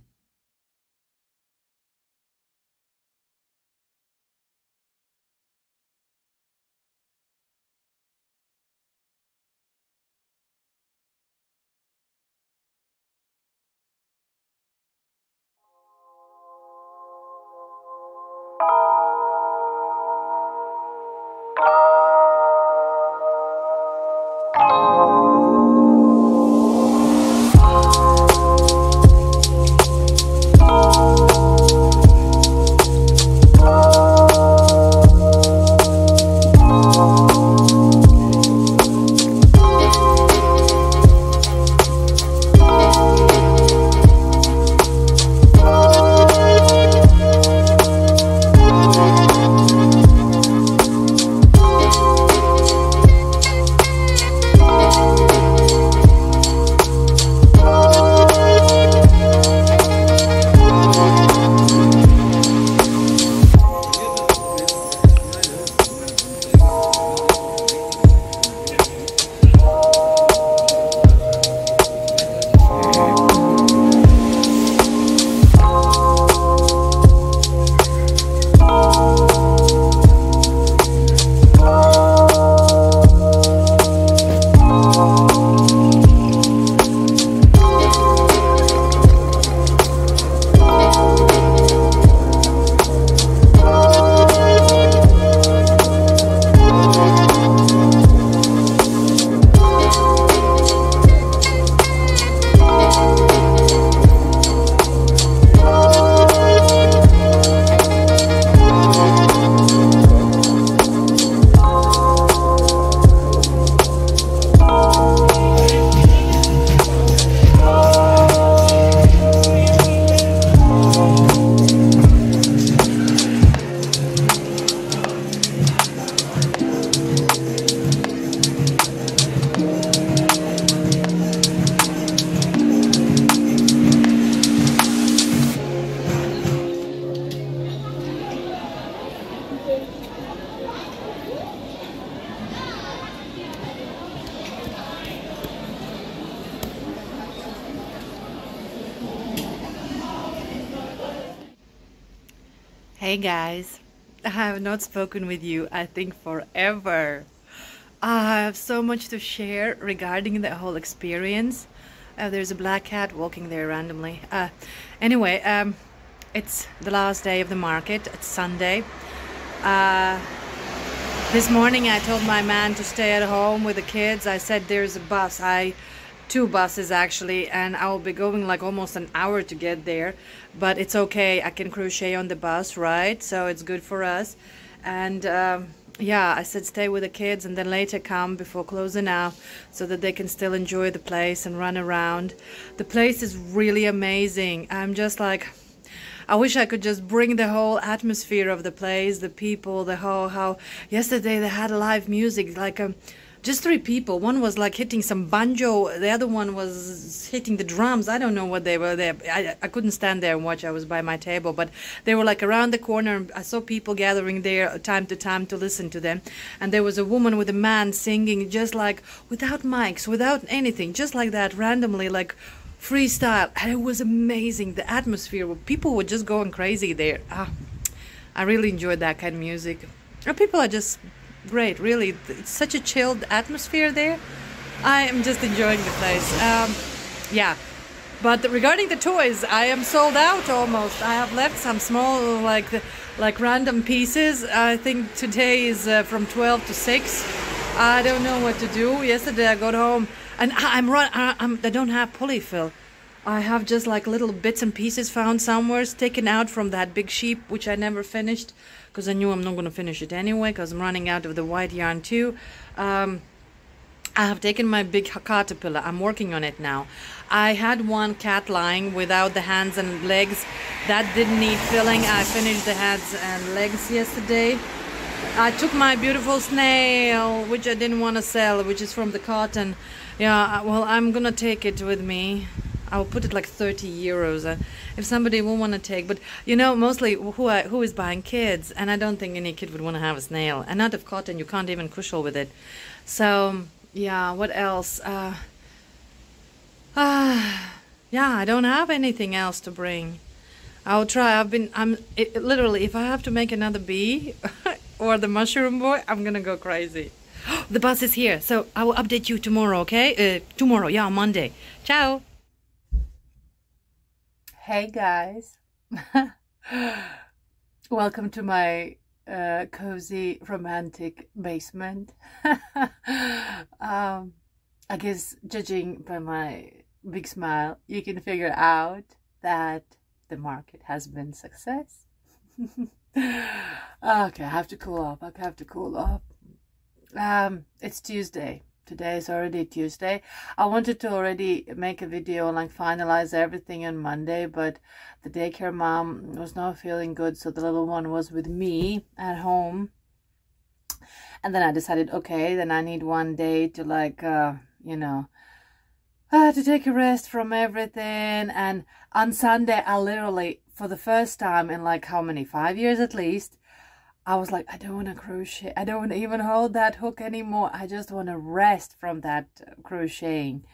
Hey guys, I have not spoken with you, I think, forever. I have so much to share regarding the whole experience. There's a black cat walking there randomly. Anyway, it's the last day of the market. It's Sunday. This morning I told my man to stay at home with the kids. I said there's a bus. Two buses actually, and I will be going like almost an hour to get there, but it's okay, I can crochet on the bus, right? So it's good for us. And yeah, I said stay with the kids and then later come before closing out so that they can still enjoy the place and run around. The place is really amazing. I'm just like, I wish I could just bring the whole atmosphere of the place, the people, the whole, how yesterday they had live music, like just three people. One was like hitting some banjo, the other one was hitting the drums. I don't know what they were there. I couldn't stand there and watch. I was by my table, but they were like around the corner. I saw people gathering there time to time to listen to them. And there was a woman with a man singing just like without mics, without anything, just like that, randomly, like freestyle. And it was amazing. The atmosphere, people were just going crazy there. I really enjoyed that kind of music. And people are just great, really. It's such a chilled atmosphere there. I am just enjoying the place. Yeah, but regarding the toys, I am sold out almost. I have left some small like random pieces. I think today is from 12 to 6. I don't know what to do. Yesterday I got home, And I don't have polyfill. I have just like little bits and pieces found somewhere, taken out from that big sheep, which I never finished because I knew I'm not going to finish it anyway because I'm running out of the white yarn too. I have taken my big caterpillar. I'm working on it now. I had one cat lying without the hands and legs. That didn't need filling. I finished the hands and legs yesterday. I took my beautiful snail, which I didn't want to sell, which is from the cotton. Yeah, well, I'm gonna take it with me. I'll put it like 30 euros if somebody will want to take. But you know, mostly who is buying kids, and I don't think any kid would want to have a snail. And out of cotton, you can't even cushel with it. So yeah, what else? Yeah, I don't have anything else to bring. I'll try. Literally, if I have to make another bee or the mushroom boy, I'm gonna go crazy. The bus is here, so I will update you tomorrow, okay? Tomorrow, yeah, Monday. Ciao. Hey guys. Welcome to my cozy romantic basement. I guess judging by my big smile, you can figure out that the market has been success. Okay, I have to cool off. I have to cool off. It's Tuesday. Today is already Tuesday. I wanted to already make a video and like finalize everything on Monday, but the daycare mom was not feeling good, so the little one was with me at home. And then I decided, okay, then I need one day to like, you know, to take a rest from everything. And on Sunday, I literally, for the first time in like how many, 5 years at least, I was like, I don't want to crochet. I don't want to even hold that hook anymore. I just want to rest from that crocheting.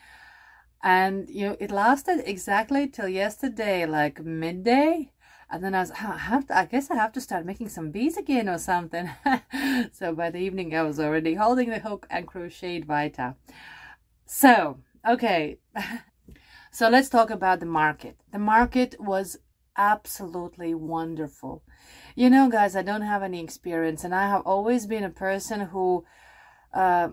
And, you know, it lasted exactly till yesterday, like midday. And then I was, I guess I have to start making some beads again or something. So by the evening, I was already holding the hook and crocheted Vita. So, okay. So let's talk about the market. The market was absolutely wonderful. You know, guys, I don't have any experience, and I have always been a person who I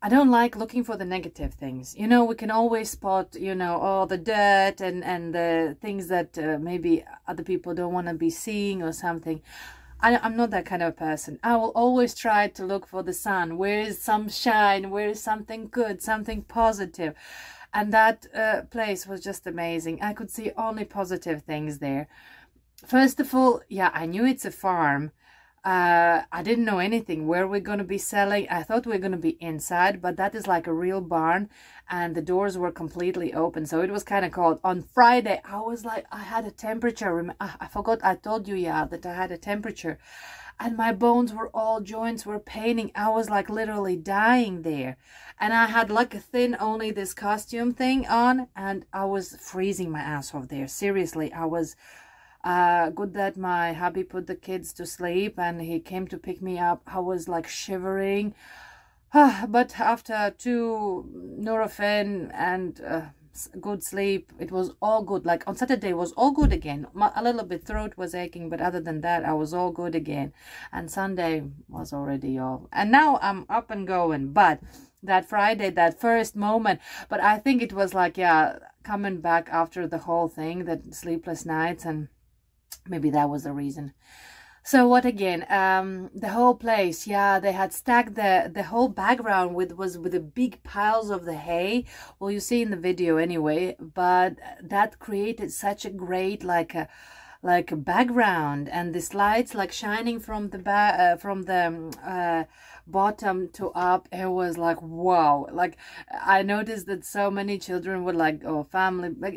don't like looking for the negative things. You know, we can always spot, you know, all the dirt and the things that maybe other people don't want to be seeing or something. I'm not that kind of person. I will always try to look for the sun. Where is some shine? Where is something good, something positive? And that place was just amazing. I could see only positive things there. First of all, yeah, I knew it's a farm. I didn't know anything where we're going to be selling. I thought we were going to be inside, but that is like a real barn, and the doors were completely open. So it was kind of cold. On Friday, I was like, I had a temperature. I forgot I told you, yeah, that I had a temperature. And my bones were all, joints were paining. I was like literally dying there. And I had like a thin, only this costume thing on, and I was freezing my ass off there. Seriously, I was... good that my hubby put the kids to sleep and he came to pick me up. I was like shivering. But after 2 Nurofen and good sleep, it was all good. Like on Saturday it was all good again. A little bit throat was aching, but other than that I was all good again. And Sunday was already all. And now I'm up and going. But that Friday, that first moment, but I think it was like, yeah, coming back after the whole thing, that sleepless nights, and maybe that was the reason. So what again? The whole place, yeah, they had stacked the whole background with the big piles of the hay. Well, you see in the video anyway, but that created such a great like a background, and this lights like shining from the bottom to up. It was like wow. Like I noticed that so many children would like, or family, like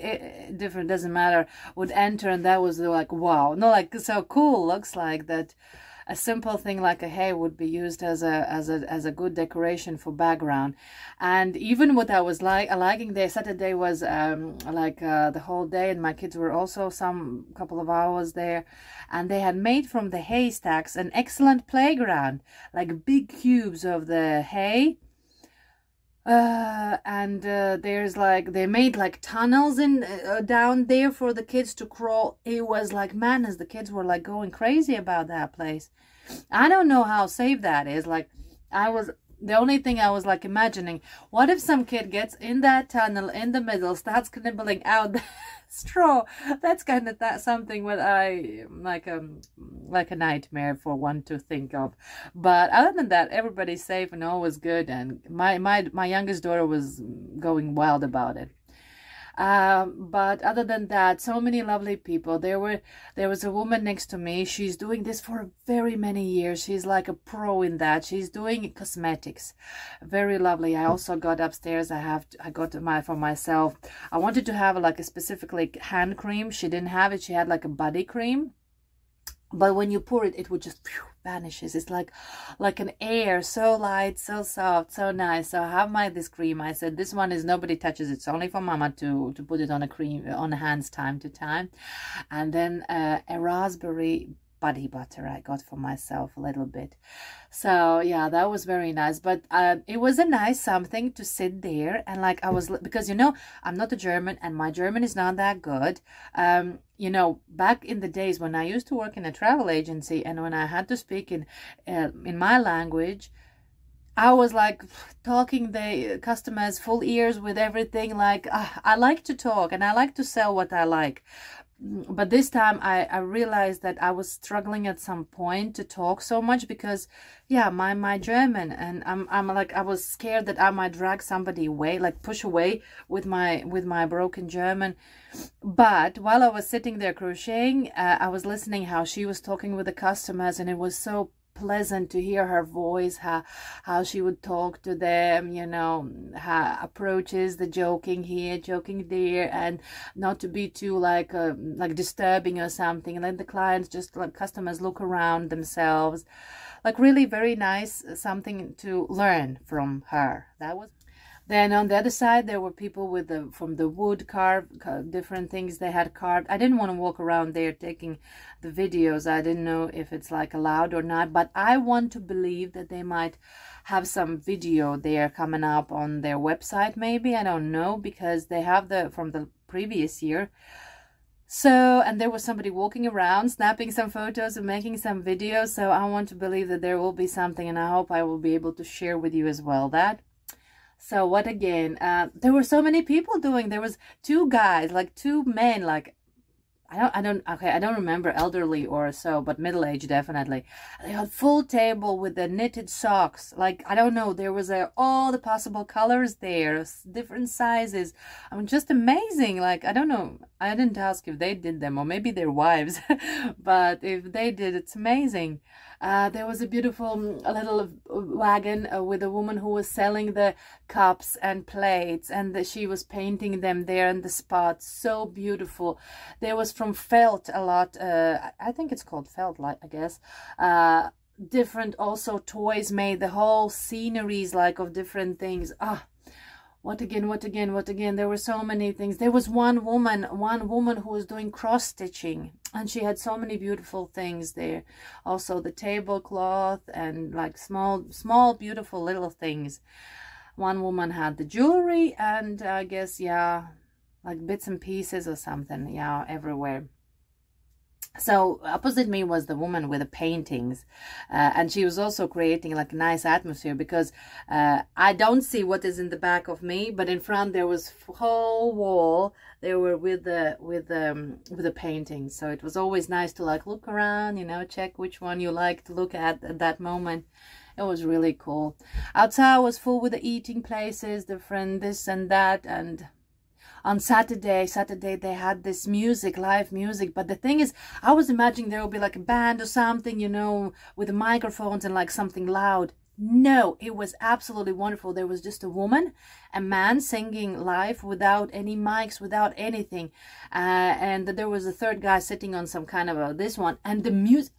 different, doesn't matter, would enter, and that was like wow. No, like so cool. Looks like that a simple thing like a hay would be used as a good decoration for background. And even what I was liking there, Saturday was the whole day, and my kids were also some couple of hours there, and they had made from the haystacks an excellent playground, like big cubes of the hay. There's like, they made like tunnels in down there for the kids to crawl. It was like madness. The kids were like going crazy about that place. I don't know how safe that is. Like I was the only thing I was like imagining, what if some kid gets in that tunnel in the middle, starts nibbling out the straw? That's kind of something what I like a nightmare for one to think of. But other than that, everybody's safe and all was good, and my youngest daughter was going wild about it. But other than that, so many lovely people. There was a woman next to me. She's doing this for very many years. She's like a pro in that. She's doing cosmetics. Very lovely. I also got upstairs. I got for myself. I wanted to have like a specifically hand cream. She didn't have it. She had like a body cream. But when you pour it, it would just vanishes. It's like an air, so light, so soft, so nice. So I have this cream. I said, this one is nobody touches it. It's only for mama to put it on a cream, on the hands time to time. And then a raspberry body butter I got for myself a little bit. So yeah, that was very nice. But it was a nice something to sit there and like I was, because you know I'm not a German and my German is not that good. You know, back in the days when I used to work in a travel agency and when I had to speak in my language, I was like talking the customers full ears with everything. Like I like to talk and I like to sell what I like. But this time I realized that I was struggling at some point to talk so much because yeah, my German, and I'm like, I was scared that I might drag somebody away, like push away with my broken German. But while I was sitting there crocheting, I was listening how she was talking with the customers, and it was so pleasant to hear her voice, how she would talk to them, you know, her approaches, the joking here, joking there, and not to be too like disturbing or something, and let the clients just like customers look around themselves. Like really very nice, something to learn from her. That was. Then on the other side, there were people with from the wood different things they had carved. I didn't want to walk around there taking the videos. I didn't know if it's like allowed or not, but I want to believe that they might have some video there coming up on their website. Maybe, I don't know, because they have from the previous year. So, and there was somebody walking around, snapping some photos and making some videos. So I want to believe that there will be something, and I hope I will be able to share with you as well that. So what again? There were so many people doing. There was two guys, like two men, like I don't remember elderly or so, but middle-aged definitely. They had full table with the knitted socks. Like I don't know, there was all the possible colors there, different sizes. I mean, just amazing. Like I don't know, I didn't ask if they did them or maybe their wives, but if they did, it's amazing. There was a beautiful little wagon with a woman who was selling the cups and plates, and she was painting them there in the spots. So beautiful. There was from felt a lot. I think it's called felt, like I guess. Different also toys made. The whole sceneries like of different things. What again? There were so many things. There was one woman who was doing cross stitching, and she had so many beautiful things there. Also the tablecloth and like small beautiful little things. One woman had the jewelry, and I guess, yeah, like bits and pieces or something, yeah, everywhere. So opposite me was the woman with the paintings, and she was also creating like a nice atmosphere, because I don't see what is in the back of me, but in front there was whole wall. They were with the paintings, so it was always nice to like look around, you know, check which one you like to look at that moment. It was really cool. Outside was full with the eating places, different this and that. And on Saturday they had this music, live music. But the thing is, I was imagining there would be like a band or something, you know, with the microphones and like something loud. No, it was absolutely wonderful. There was just a woman, a man singing live without any mics, without anything. And there was a third guy sitting on some kind of this one. And the music,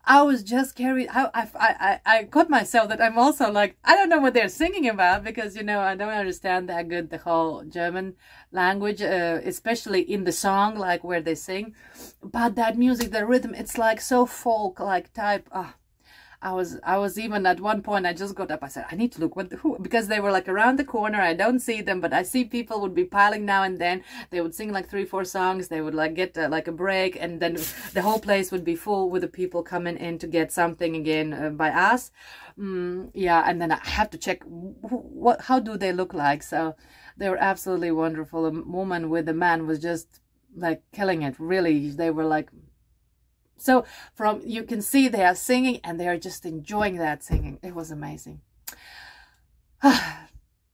I was just carried. I caught myself that I'm also like, I don't know what they're singing about, because, you know, I don't understand that good the whole German language, especially in the song, like where they sing. But that music, the rhythm, it's like so folk like type. I was even at one point, I just got up. I said, I need to look who, because they were like around the corner. I don't see them, but I see people would be piling now and then. They would sing like 3-4 songs. They would like get like a break, and then the whole place would be full with the people coming in to get something again by us. Yeah, and then I have to check how do they look like. So they were absolutely wonderful. A woman with a man was just like killing it. Really, they were like. So you can see they are singing and they are just enjoying that singing. It was amazing.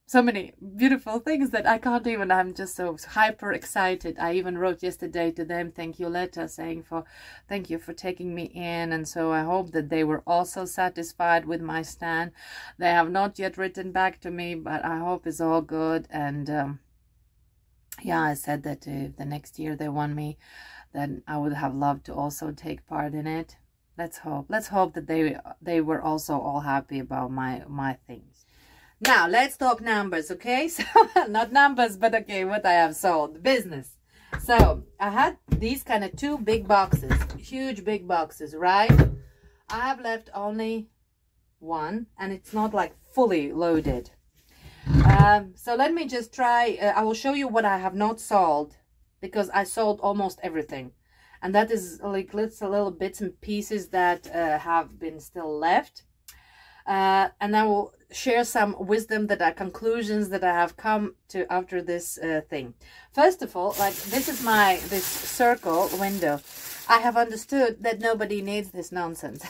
So many beautiful things that I can't even, I'm just so hyper excited. I even wrote yesterday to them, thank you letter, saying thank you for taking me in. And so I hope that they were also satisfied with my stand. They have not yet written back to me, but I hope it's all good. And yeah, I said that if the next year they want me, then I would have loved to also take part in it. Let's hope that they were also all happy about my things. Now let's talk numbers, okay? So not numbers, but okay, what I have sold, business. So I had these kind of 2 big boxes, huge big boxes, right? I have left only 1, and it's not like fully loaded. So let me just try. I will show you what I have not sold, because I sold almost everything, and that is like little bits and pieces that have been still left, and I will share some wisdom conclusions that I have come to after this thing. First of all, like this is this circle window. I have understood that nobody needs this nonsense,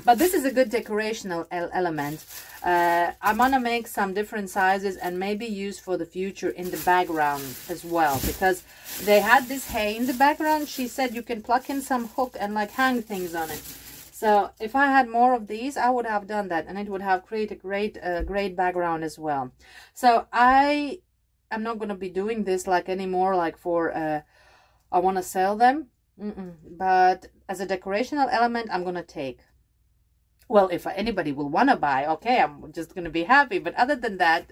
but this is a good decorational element. I'm gonna make some different sizes and maybe use for the future in the background as well, because they had this hay in the background. She said you can plug in some hook and like hang things on it. So if I had more of these, I would have done that, and it would have created a great background as well. So I am not going to be doing this like anymore, like for I want to sell them. But as a decorational element, I'm going to take. Well, if anybody will want to buy, okay, I'm just going to be happy. But other than that,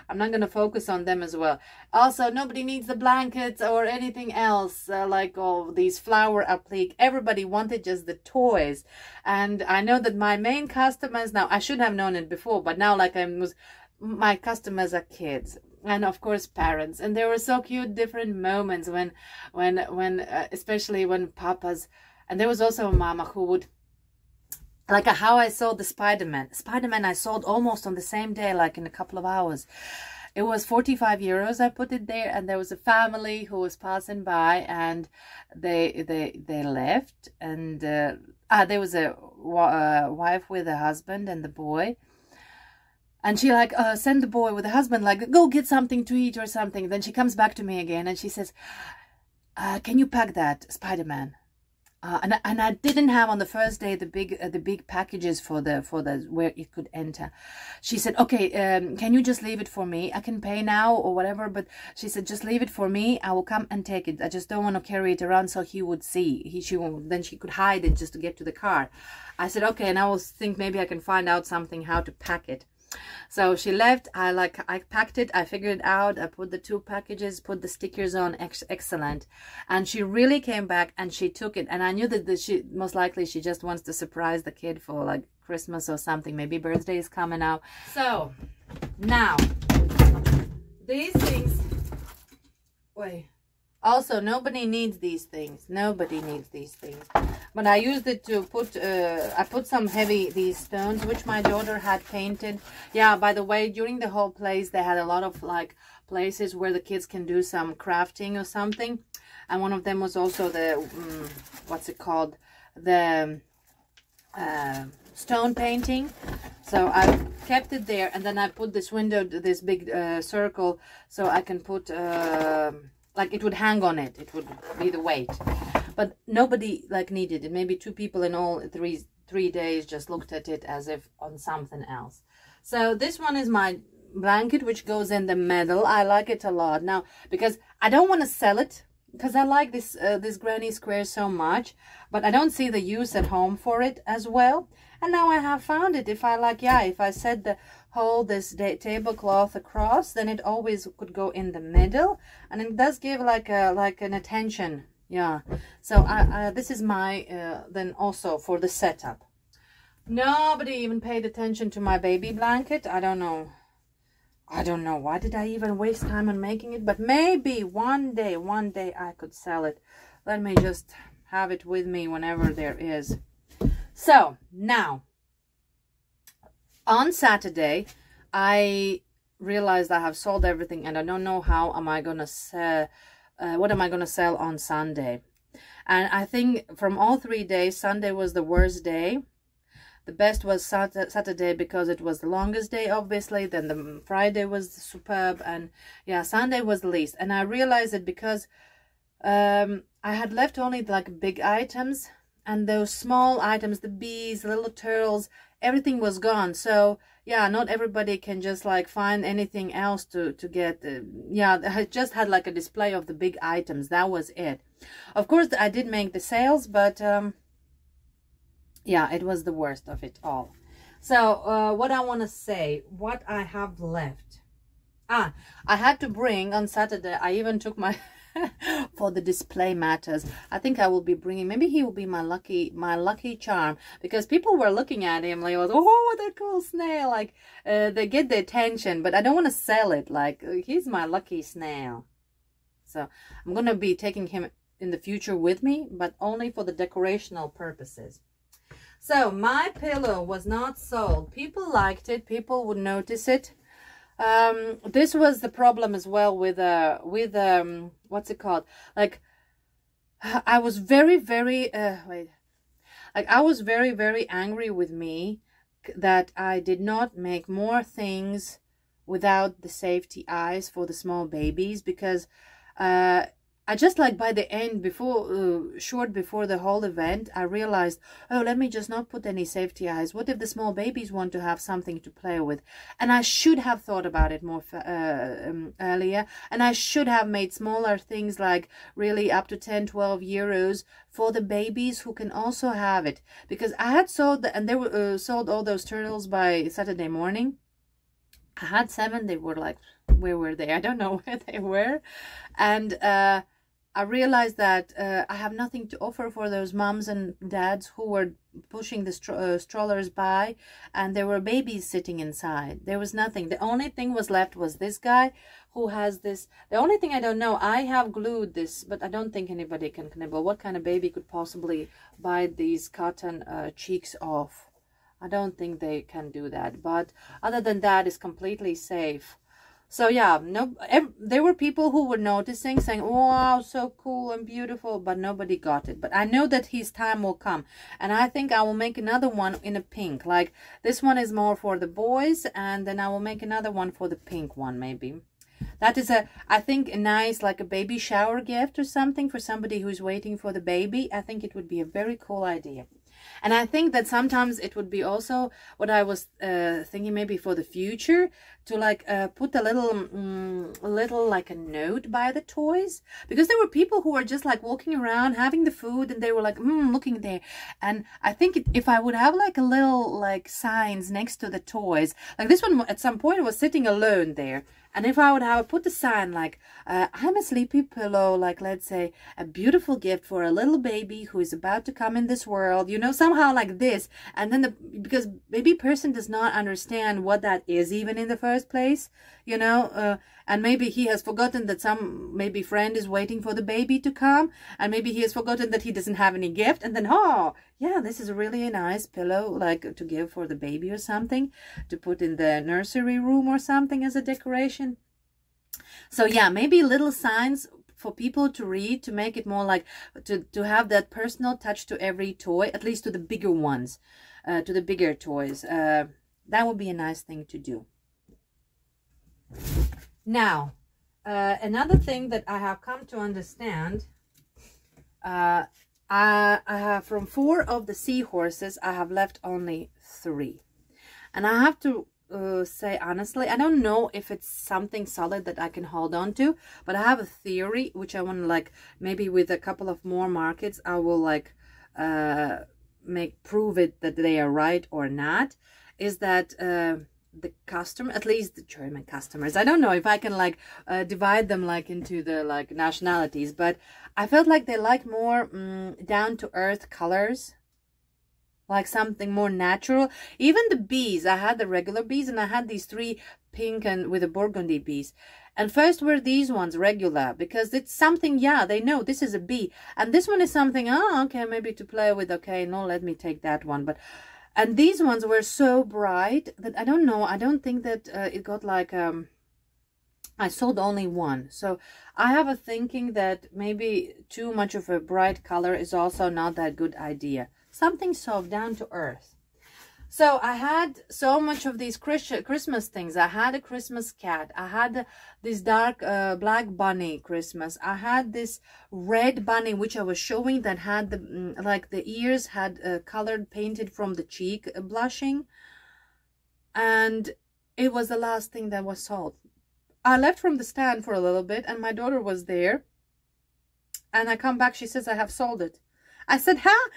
I'm not going to focus on them as well. Also, nobody needs the blankets or anything else, like all these flower applique. Everybody wanted just the toys. And I know that my main customers now, I should have known it before, but now like my customers are kids. And of course parents, and there were so cute different moments when especially when papas, and there was also a mama who would, like how I sold the Spider-Man I sold almost on the same day, like in a couple of hours. It was 45 euros. I put it there, and there was a family who was passing by, and they left, and there was a wife with a husband and the boy. And she like sent the boy with the husband, like, go get something to eat or something. Then she comes back to me again and she says, can you pack that Spider-Man? And I didn't have on the first day the big packages for the where it could enter. She said, okay, can you just leave it for me? I can pay now or whatever, but she said, just leave it for me. I will come and take it. I just don't want to carry it around so he would see. Then she could hide it just to get to the car. I said, okay, and I will think maybe I can find out something how to pack it. So she left. I packed it. I figured it out. I put the 2 packages, put the stickers on. Excellent. And she really came back and she took it. And I knew that she most likely she just wants to surprise the kid for like Christmas or something. Maybe birthday is coming out. So now these things. Wait. Also, nobody needs these things. Nobody needs these things. But I used it to put, I put some these stones, which my daughter had painted. Yeah, by the way, during the whole place, they had a lot of like places where the kids can do some crafting or something. And one of them was also the, what's it called? The stone painting. So I kept it there. And then I put this window, this big circle, so I can put... like it would hang on it. It would be the weight. But nobody like needed it. Maybe 2 people in all 3 days just looked at it as if on something else. So this one is my blanket, which goes in the middle. I like it a lot now because I don't want to sell it because I like this this granny square so much, but I don't see the use at home for it as well. And now I have found it. If I like, yeah, if I set the whole this tablecloth across, then it always could go in the middle, and it does give like an attention. Yeah. So this is my then also for the setup. Nobody even paid attention to my baby blanket. I don't know. Why did I even waste time on making it? But maybe one day I could sell it. Let me just have it with me whenever there is. So now, on Saturday, I realized I have sold everything and I don't know how am I gonna sell, what am I gonna sell on Sunday. And I think from all 3 days, Sunday was the worst day. The best was Saturday because it was the longest day, obviously. Then the Friday was superb. And yeah, Sunday was the least. And I realized it because I had left only like big items. And those small items, the bees, the little turtles, everything was gone. So yeah, not everybody can just like find anything else to get. Yeah, I just had like a display of the big items. That was it. Of course, I did make the sales, but... yeah, it was the worst of it all. So what I want to say, what I have left. I had to bring on Saturday, I even took my, for the display matters, I think I will be bringing, maybe he will be my lucky charm. Because people were looking at him like, oh, what a cool snail. Like, they get the attention, but I don't want to sell it. Like, he's my lucky snail. So I'm going to be taking him in the future with me, but only for the decorational purposes. So my pillow was not sold. People liked it. People would notice it. This was the problem as well with what's it called? Like, I was very, very, I was very, very angry with me that I did not make more things without the safety eyes for the small babies, because, I just like by the end, short before the whole event, I realized, oh, let me just not put any safety eyes. What if the small babies want to have something to play with? And I should have thought about it more earlier. And I should have made smaller things like really up to 10, 12 euros for the babies who can also have it. Because I had sold, and they were sold all those turtles by Saturday morning. I had 7. They were like, where were they? I don't know where they were. And I realized that I have nothing to offer for those moms and dads who were pushing the strollers by, and there were babies sitting inside. There was nothing. The only thing was left was this guy who has this. The only thing I don't know, I have glued this, but I don't think anybody can nibble. What kind of baby could possibly bite these cotton cheeks off? I don't think they can do that. But other than that, it's completely safe. So yeah, there were people who were noticing, saying, wow, so cool and beautiful, but nobody got it. But I know that his time will come. And I think I will make another one in a pink. Like, this one is more for the boys, and then I will make another one for the pink one, maybe. That is I think, a nice, like a baby shower gift or something for somebody who's waiting for the baby. I think it would be a very cool idea. And I think that sometimes it would be also what I was thinking, maybe for the future, to like put a little like a note by the toys, because there were people who were just like walking around having the food, and they were like looking there. And I think if I would have like a little like signs next to the toys, like this one at some point was sitting alone there. And if I would have put a sign like, I'm a sleepy pillow, like, let's say, a beautiful gift for a little baby who is about to come in this world, you know, somehow like this. And then because baby person does not understand what that is even in the first place, you know, and maybe he has forgotten that maybe friend is waiting for the baby to come, and maybe he has forgotten that he doesn't have any gift, and then, oh, yeah, this is really a nice pillow, like to give for the baby or something, to put in the nursery room or something as a decoration. So yeah, maybe little signs for people to read, to make it more like, to have that personal touch to every toy, at least to the bigger ones, to the bigger toys. That would be a nice thing to do. Now, another thing that I have come to understand, I have, from 4 of the seahorses, I have left only 3. And I have to say honestly, I don't know if it's something solid that I can hold on to, but I have a theory which I want to, like, maybe with a couple of more markets, I will like prove it that they are right or not, is that the customer, at least the German customers, I don't know if I can like divide them like into the like nationalities, but I felt like they like more down-to-earth colors. like something more natural. Even the bees, I had the regular bees and I had these 3 pink and with the burgundy bees. And first were these ones regular, because it's something, yeah, they know this is a bee. And this one is something, oh, okay, maybe to play with. Okay, no, let me take that one. But and these ones were so bright that I don't know, I don't think that it got like I sold only one. So I have a thinking that maybe too much of a bright color is also not that good idea. Something soft, down to earth. So I had so much of these Christmas things. I had a Christmas cat. I had this dark black bunny Christmas. I had this red bunny, which I was showing, that had the like the ears had colored painted from the cheek blushing. And it was the last thing that was sold. I left from the stand for a little bit and my daughter was there. And I come back, she says, I have sold it. I said, huh?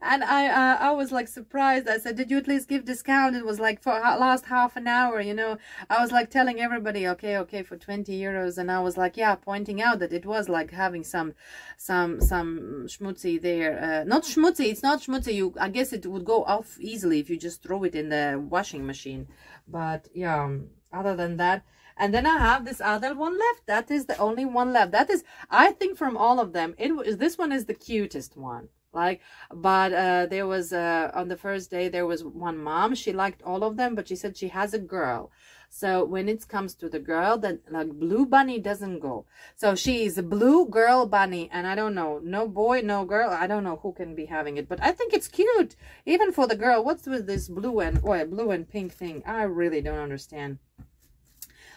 And I was like surprised. I said, did you at least give discount? It was like for last half an hour, you know. I was like telling everybody, okay, for 20 euros. And I was like, yeah, pointing out that it was like having some schmutzy there. Not schmutzy, it's not schmutzy. I guess it would go off easily if you just throw it in the washing machine. But yeah, other than that. And then I have this other one left. That is the only one left. That is, I think from all of them, this one is the cutest one. Like, but there was, on the first day, there was one mom. She liked all of them, but she said she has a girl. So when it comes to the girl, then like blue bunny doesn't go. So she is a blue girl bunny. And I don't know, no boy, no girl. I don't know who can be having it, but I think it's cute. Even for the girl. What's with this blue and pink thing? I really don't understand.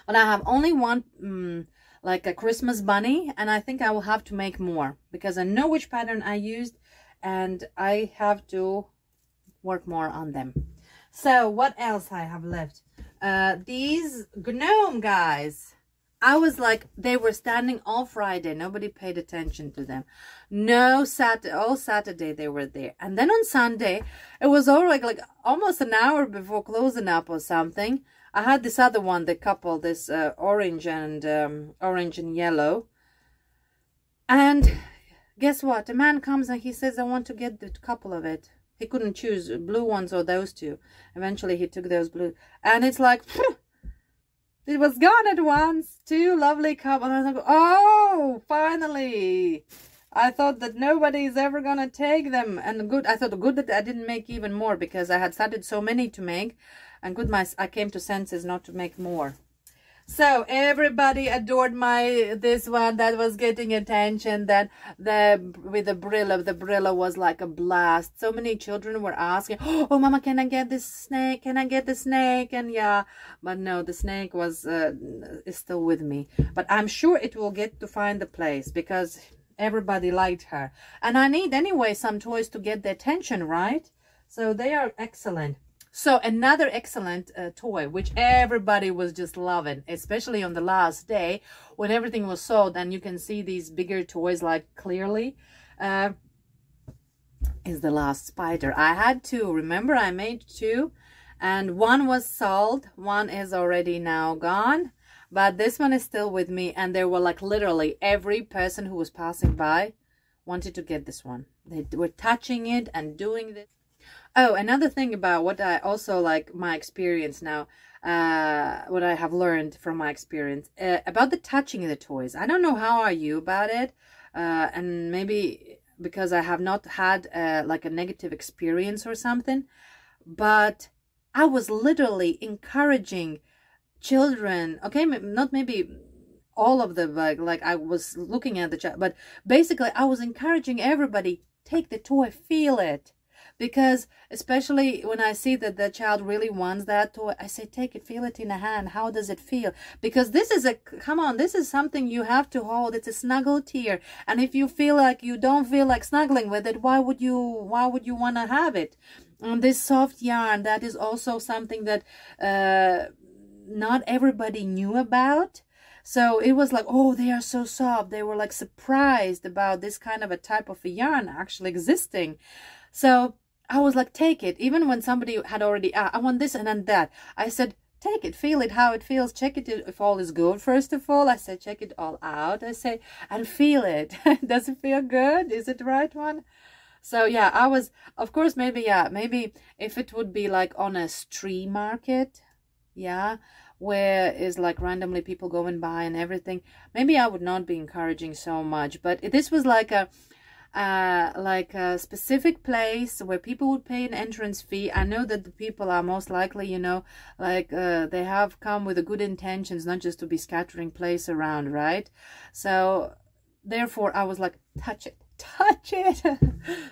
But I have only one, like a Christmas bunny, and I think I will have to make more because I know which pattern I used, and I have to work more on them. So what else I have left? These gnome guys. I was like, they were standing all Friday. Nobody paid attention to them. No Saturday, all Saturday they were there. And then on Sunday, it was all like almost an hour before closing up or something. I had this other one, the couple, this orange and yellow. And guess what? A man comes and he says, I want to get the couple of it. He couldn't choose blue ones or those two. Eventually he took those blue. And it's like, phew, it was gone at once. 2 lovely couples. And I was like, oh, finally. I thought that nobody's ever going to take them. And good, I thought good that I didn't make even more because I had started so many to make. And good, I came to senses not to make more. So everybody adored this one that was getting attention. That with the Brillo was like a blast. So many children were asking, oh mama, can I get this snake? Can I get the snake? And yeah, but no, the snake is still with me. But I'm sure it will get to find the place because everybody liked her. And I need anyway some toys to get the attention, right? So they are excellent. So another excellent toy, which everybody was just loving, especially on the last day when everything was sold and you can see these bigger toys like clearly, is the last spider. I had 2. Remember, I made 2 and one was sold. One is already now gone, but this one is still with me. And there were like literally every person who was passing by wanted to get this one. They were touching it and doing this. Oh, another thing about what I also like my experience now, what I have learned from my experience about the touching the toys. I don't know how are you about it, and maybe because I have not had like a negative experience or something, but I was literally encouraging children. Okay, not maybe all of them, like I was looking at the child, but basically I was encouraging everybody, take the toy, feel it. Because especially when I see that the child really wants that toy, I say, take it, feel it in a hand. How does it feel? Because this is come on, this is something you have to hold. It's a snuggle tier. And if you feel like you don't feel like snuggling with it, why would you want to have it? And this soft yarn, that is also something that not everybody knew about. So it was like, oh, they are so soft. They were like surprised about this kind of a type of a yarn actually existing. So I was like, take it. Even when somebody had already, I want this and then that. I said, take it, feel it, how it feels. Check it if all is good. First of all, I said, check it all out. I say, and feel it. Does it feel good? Is it the right one? So yeah, I was, of course, maybe, yeah, maybe if it would be like on a street market, yeah, where is like randomly people going by and everything, maybe I would not be encouraging so much. But this was like a specific place where people would pay an entrance fee. I know that the people are most likely, you know, like they have come with the good intentions, not just to be scattering place around, right? So therefore I was like, touch it.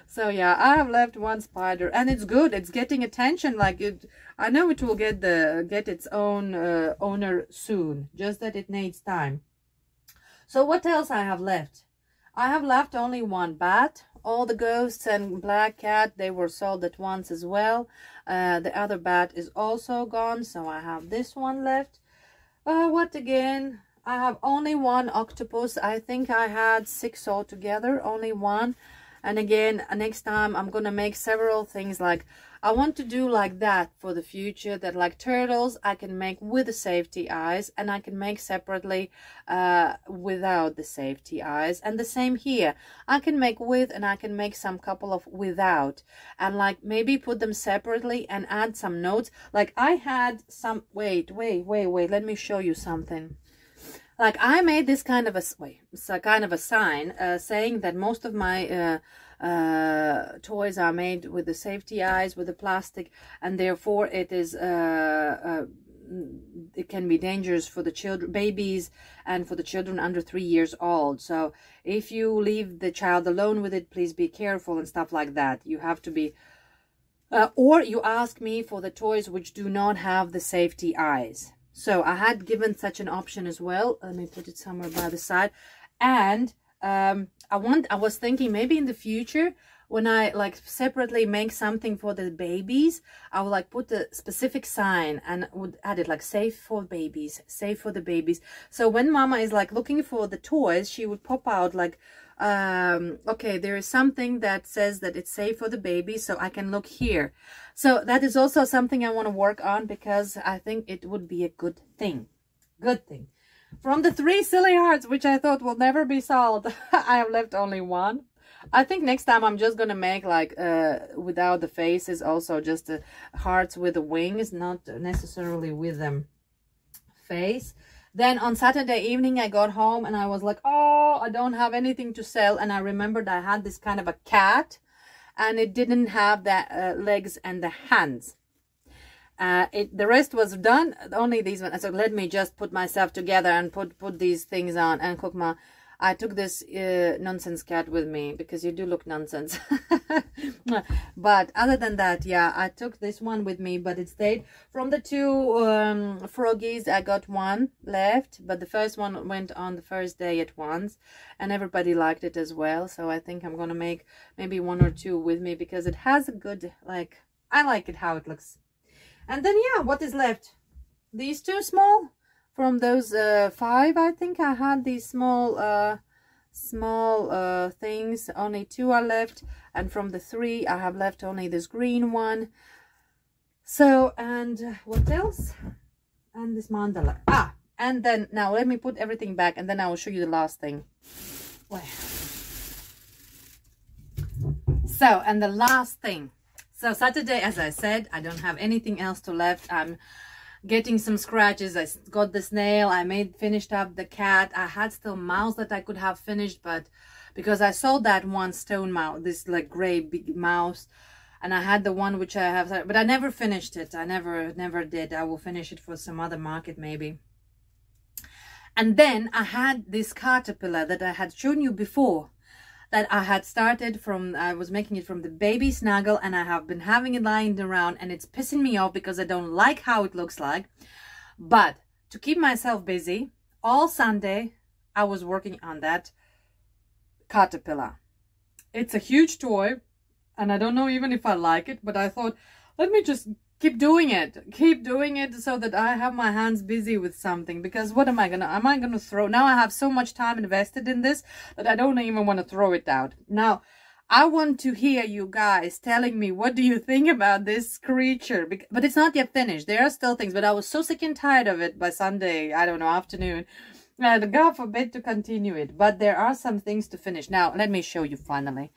So yeah, I have left one spider, and it's good, it's getting attention. Like it, I know it will get its own owner soon, just that it needs time. So what else I have left? I have left only one bat. All the ghosts and black cat, they were sold at once as well. The other bat is also gone, so I have this one left. What again? I have only one octopus. I think I had 6 altogether, only one. And again, next time I'm gonna make several things. Like I want to do like that for the future, that like turtles I can make with the safety eyes, and I can make separately without the safety eyes. And the same here, I can make with, and I can make some couple of without, and like maybe put them separately and add some notes. Like I had some, wait, let me show you something. Like I made this kind of a sign saying that most of my toys are made with the safety eyes, with the plastic, and therefore it is it can be dangerous for the children, babies, and for the children under 3 years old. So if you leave the child alone with it, please be careful and stuff like that. You have to be or you ask me for the toys which do not have the safety eyes. So I had given such an option as well. Let me put it somewhere by the side. And I was thinking maybe in the future, when I like separately make something for the babies, I would like put a specific sign and would add it like safe for babies, safe for the babies. So when mama is like looking for the toys, she would pop out like, okay, there is something that says that it's safe for the baby, so I can look here. So that is also something I want to work on, because I think it would be a good thing. From the 3 silly hearts, which I thought will never be sold, I have left only one. I think next time I'm just gonna make like without the faces, also just the hearts with the wings, not necessarily with them face. Then on Saturday evening I got home and I was like, oh, I don't have anything to sell. And I remembered I had this kind of a cat, and it didn't have the legs and the hands. The rest was done, only these ones. So let me just put myself together and put these things on. And Kokma, I took this nonsense cat with me, because you do look nonsense. But other than that, yeah, I took this one with me, but it stayed. From the 2 froggies, I got one left, but the first one went on the first day at once, and everybody liked it as well. So I think I'm gonna make maybe 1 or 2 with me, because it has a good, like, I like it how it looks. And then yeah, what is left? These 2 small. From those 5, I think I had these small things. Only 2 are left, and from the 3 I have left only this green one. So, and what else? And this mandala. And then now let me put everything back, and then I will show you the last thing. So, and the last thing. So Saturday, as I said, I don't have anything else to left. I'm getting some scratches. I got the snail. I finished up the cat. I had still mouse that I could have finished, but because I sold that one stone mouse, this like gray big mouse, and I had the one which I have, but I never finished it. I never did. I will finish it for some other market maybe. And then I had this caterpillar that I had shown you before, that I had started from, I was making it from the baby snuggle, and I have been having it lying around, and it's pissing me off because I don't like how it looks like. But to keep myself busy, all Sunday I was working on that caterpillar. It's a huge toy, and I don't know even if I like it, but I thought, let me just keep doing it so that I have my hands busy with something. Because what am I gonna throw? Now I have so much time invested in this that I don't even want to throw it out. Now I want to hear you guys telling me, what do you think about this creature? But it's not yet finished. There are still things, but I was so sick and tired of it by Sunday, I don't know, afternoon, and God forbid to continue it. But there are some things to finish. Now let me show you finally.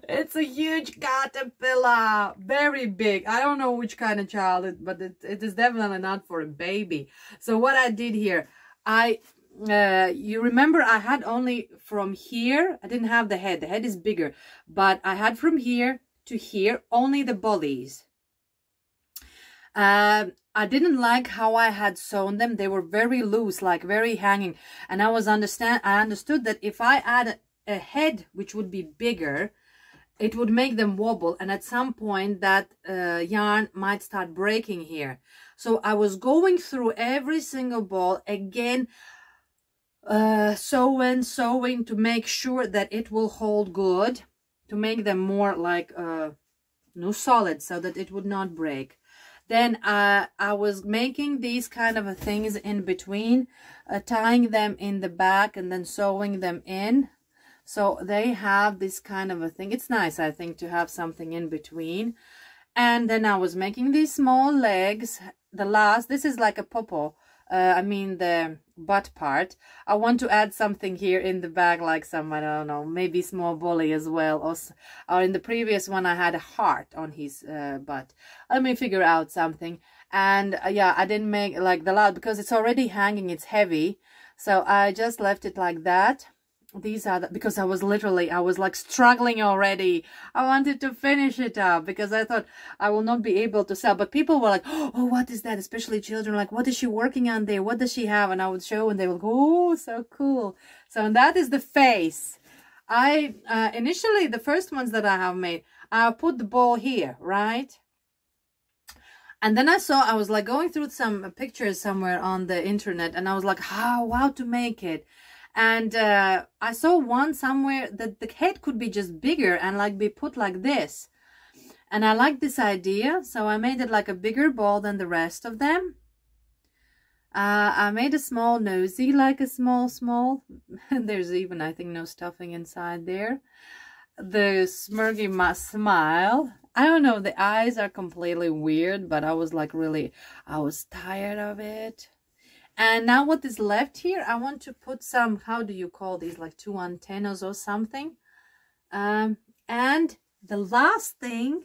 It's a huge caterpillar, very big. I don't know which kind of child, but it is definitely not for a baby. So what I did here, you remember I had only from here, I didn't have the head. The head is bigger, but I had from here to here only the bodies. I didn't like how I had sewn them. They were very loose, like very hanging. And I understood that if I add a head, which would be bigger, it would make them wobble. And at some point that yarn might start breaking here. So I was going through every single ball again, sewing to make sure that it will hold good, to make them more like solid, so that it would not break. Then I was making these kind of things in between, tying them in the back and then sewing them in. So they have this kind of a thing. It's nice, I think, to have something in between. And then I was making these small legs. This is like a popo. I mean the butt part. I want to add something here in the back, like some, I don't know, maybe small bully as well. Or in the previous one I had a heart on his butt. Let me figure out something. And yeah, I didn't make like the loud because it's already hanging, it's heavy. So I just left it like that. These are because I was like struggling already. I wanted to finish it up because I thought I will not be able to sell. But people were like, oh, what is that? Especially children, like, what is she working on there? What does she have? And I would show and they would go, oh, so cool. So, and that is the face. Initially, the first ones that I have made, I put the ball here, right? And then I was like going through some pictures somewhere on the internet and I was like, how to make it. And I saw one somewhere that the head could be just bigger and like be put like this. And I like this idea. So I made it like a bigger ball than the rest of them. I made a small nosy, like a small. There's even, I think, no stuffing inside there. The smirky smile. I don't know, the eyes are completely weird, but I was like I was tired of it. And now what is left here, I want to put some, how do you call these, like 2 antennas or something. And the last thing,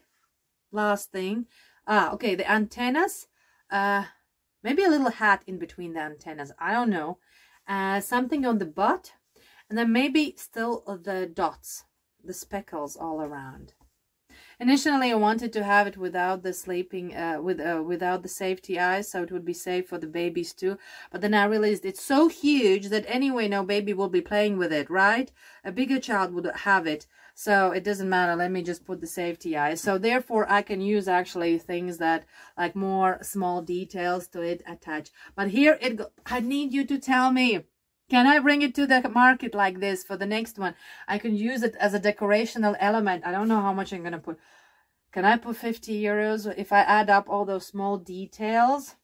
okay, the antennas, maybe a little hat in between the antennas, I don't know. Something on the butt, and then maybe still the dots, the speckles all around. Initially, I wanted to have it without the sleeping, without the safety eyes, so it would be safe for the babies too. But then I realized it's so huge that anyway, no baby will be playing with it, right? A bigger child would have it, so it doesn't matter. Let me just put the safety eyes. So therefore, I can use actually things that like more small details to it attach. But here I need you to tell me. Can I bring it to the market like this for the next one? I can use it as a decorational element. I don't know how much I'm going to put. Can I put 50 euros if I add up all those small details?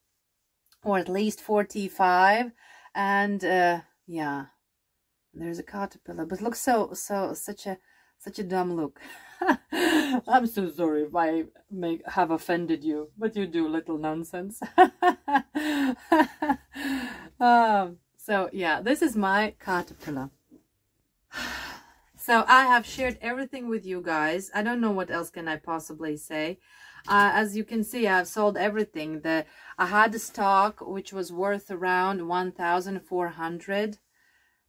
Or at least 45. And yeah, there's a caterpillar. But looks such a dumb look. I'm so sorry if I have offended you. But you do, little nonsense. So yeah, this is my caterpillar. So I have shared everything with you guys. I don't know what else can I possibly say. As you can see, I've sold everything. I had a stock which was worth around 1,400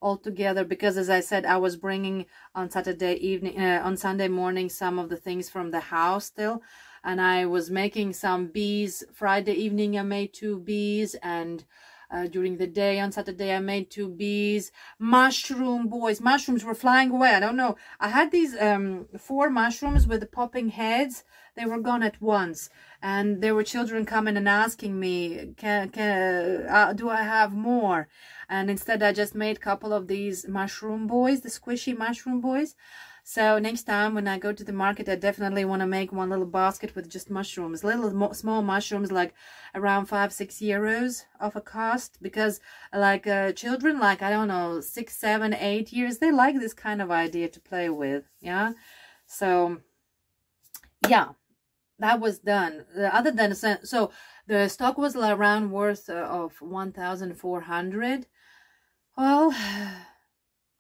altogether, because as I said, I was bringing on Saturday evening, on Sunday morning, some of the things from the house still. And I was making some bees. Friday evening I made 2 bees, and during the day on Saturday I made 2 bees. Mushrooms were flying away. I don't know. I had these 4 mushrooms with the popping heads. They were gone at once, and there were children coming and asking me, do I have more? And instead I just made a couple of these mushroom boys, the squishy mushroom boys. So next time when I go to the market, I definitely want to make one little basket with just mushrooms, small mushrooms, like around 5-6 euros of a cost, because like children, like, I don't know, 6, 7, 8 years, they like this kind of idea to play with. Yeah. So yeah, that was done. Other than, so the stock was around worth of 1,400. Well,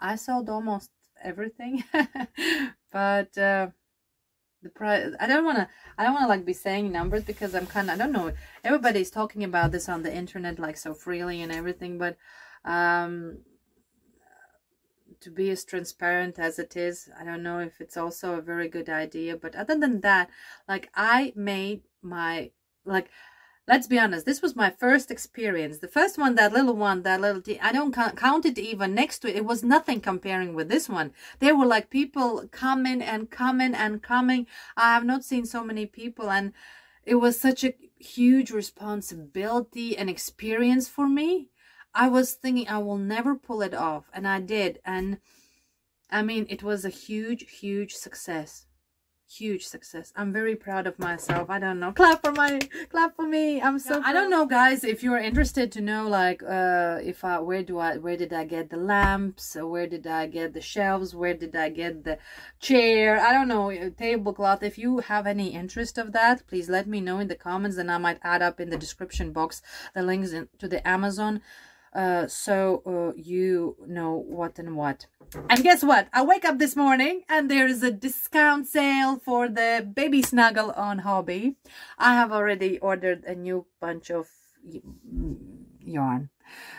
I sold almost everything. But the price, I don't want to like be saying numbers, because I'm kind of, I don't know, everybody's talking about this on the internet like so freely and everything, but to be as transparent as it is, I don't know if it's also a very good idea. But other than that, like, I made my, like, let's be honest, this was my first experience. The first one, that little I don't count it even next to it. It was nothing comparing with this one. There were like people coming and coming and coming. I have not seen so many people, and it was such a huge responsibility and experience for me. I was thinking I will never pull it off, and I did. And I mean, it was a huge success. Huge success. I'm very proud of myself. I don't know, clap for me. I'm so I don't know, guys, if you're interested to know, like, where did I get the lamps, where did I get the shelves, where did I get the chair, I don't know, tablecloth. If you have any interest of that, please let me know in the comments, and I might add up in the description box the links to the Amazon, so you know what and what. And guess what? I wake up this morning and there is a discount sale for the baby snuggle on Hobby. I have already ordered a new bunch of yarn.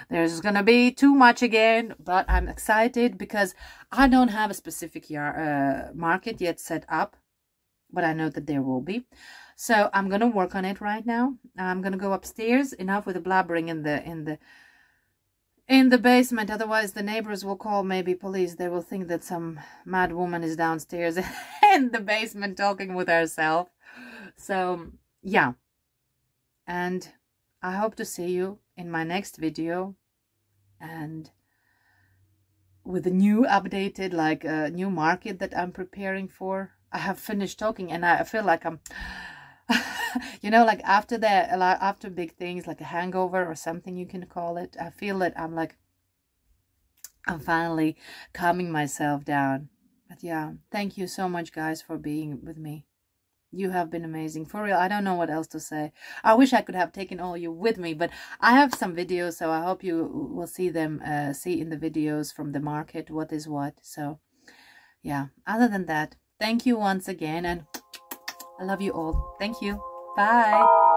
There's gonna be too much again, but I'm excited because I don't have a specific yarn market yet set up, but I know that there will be. So I'm gonna work on it right now. I'm gonna go upstairs. Enough with the blabbering in the basement, otherwise the neighbors will call, maybe police. They will think that some mad woman is downstairs in the basement talking with herself. So yeah, and I hope to see you in my next video, and with a new updated, like a new market that I'm preparing for. I have finished talking, and I feel like I'm you know, like after big things, like a hangover or something you can call it, I feel that I'm finally calming myself down. But yeah, thank you so much, guys, for being with me. You have been amazing, for real. I don't know what else to say. I wish I could have taken all you with me, but I have some videos, so I hope you will see them, see in the videos from the market what is what. So yeah, other than that, thank you once again, and I love you all. Thank you. Bye.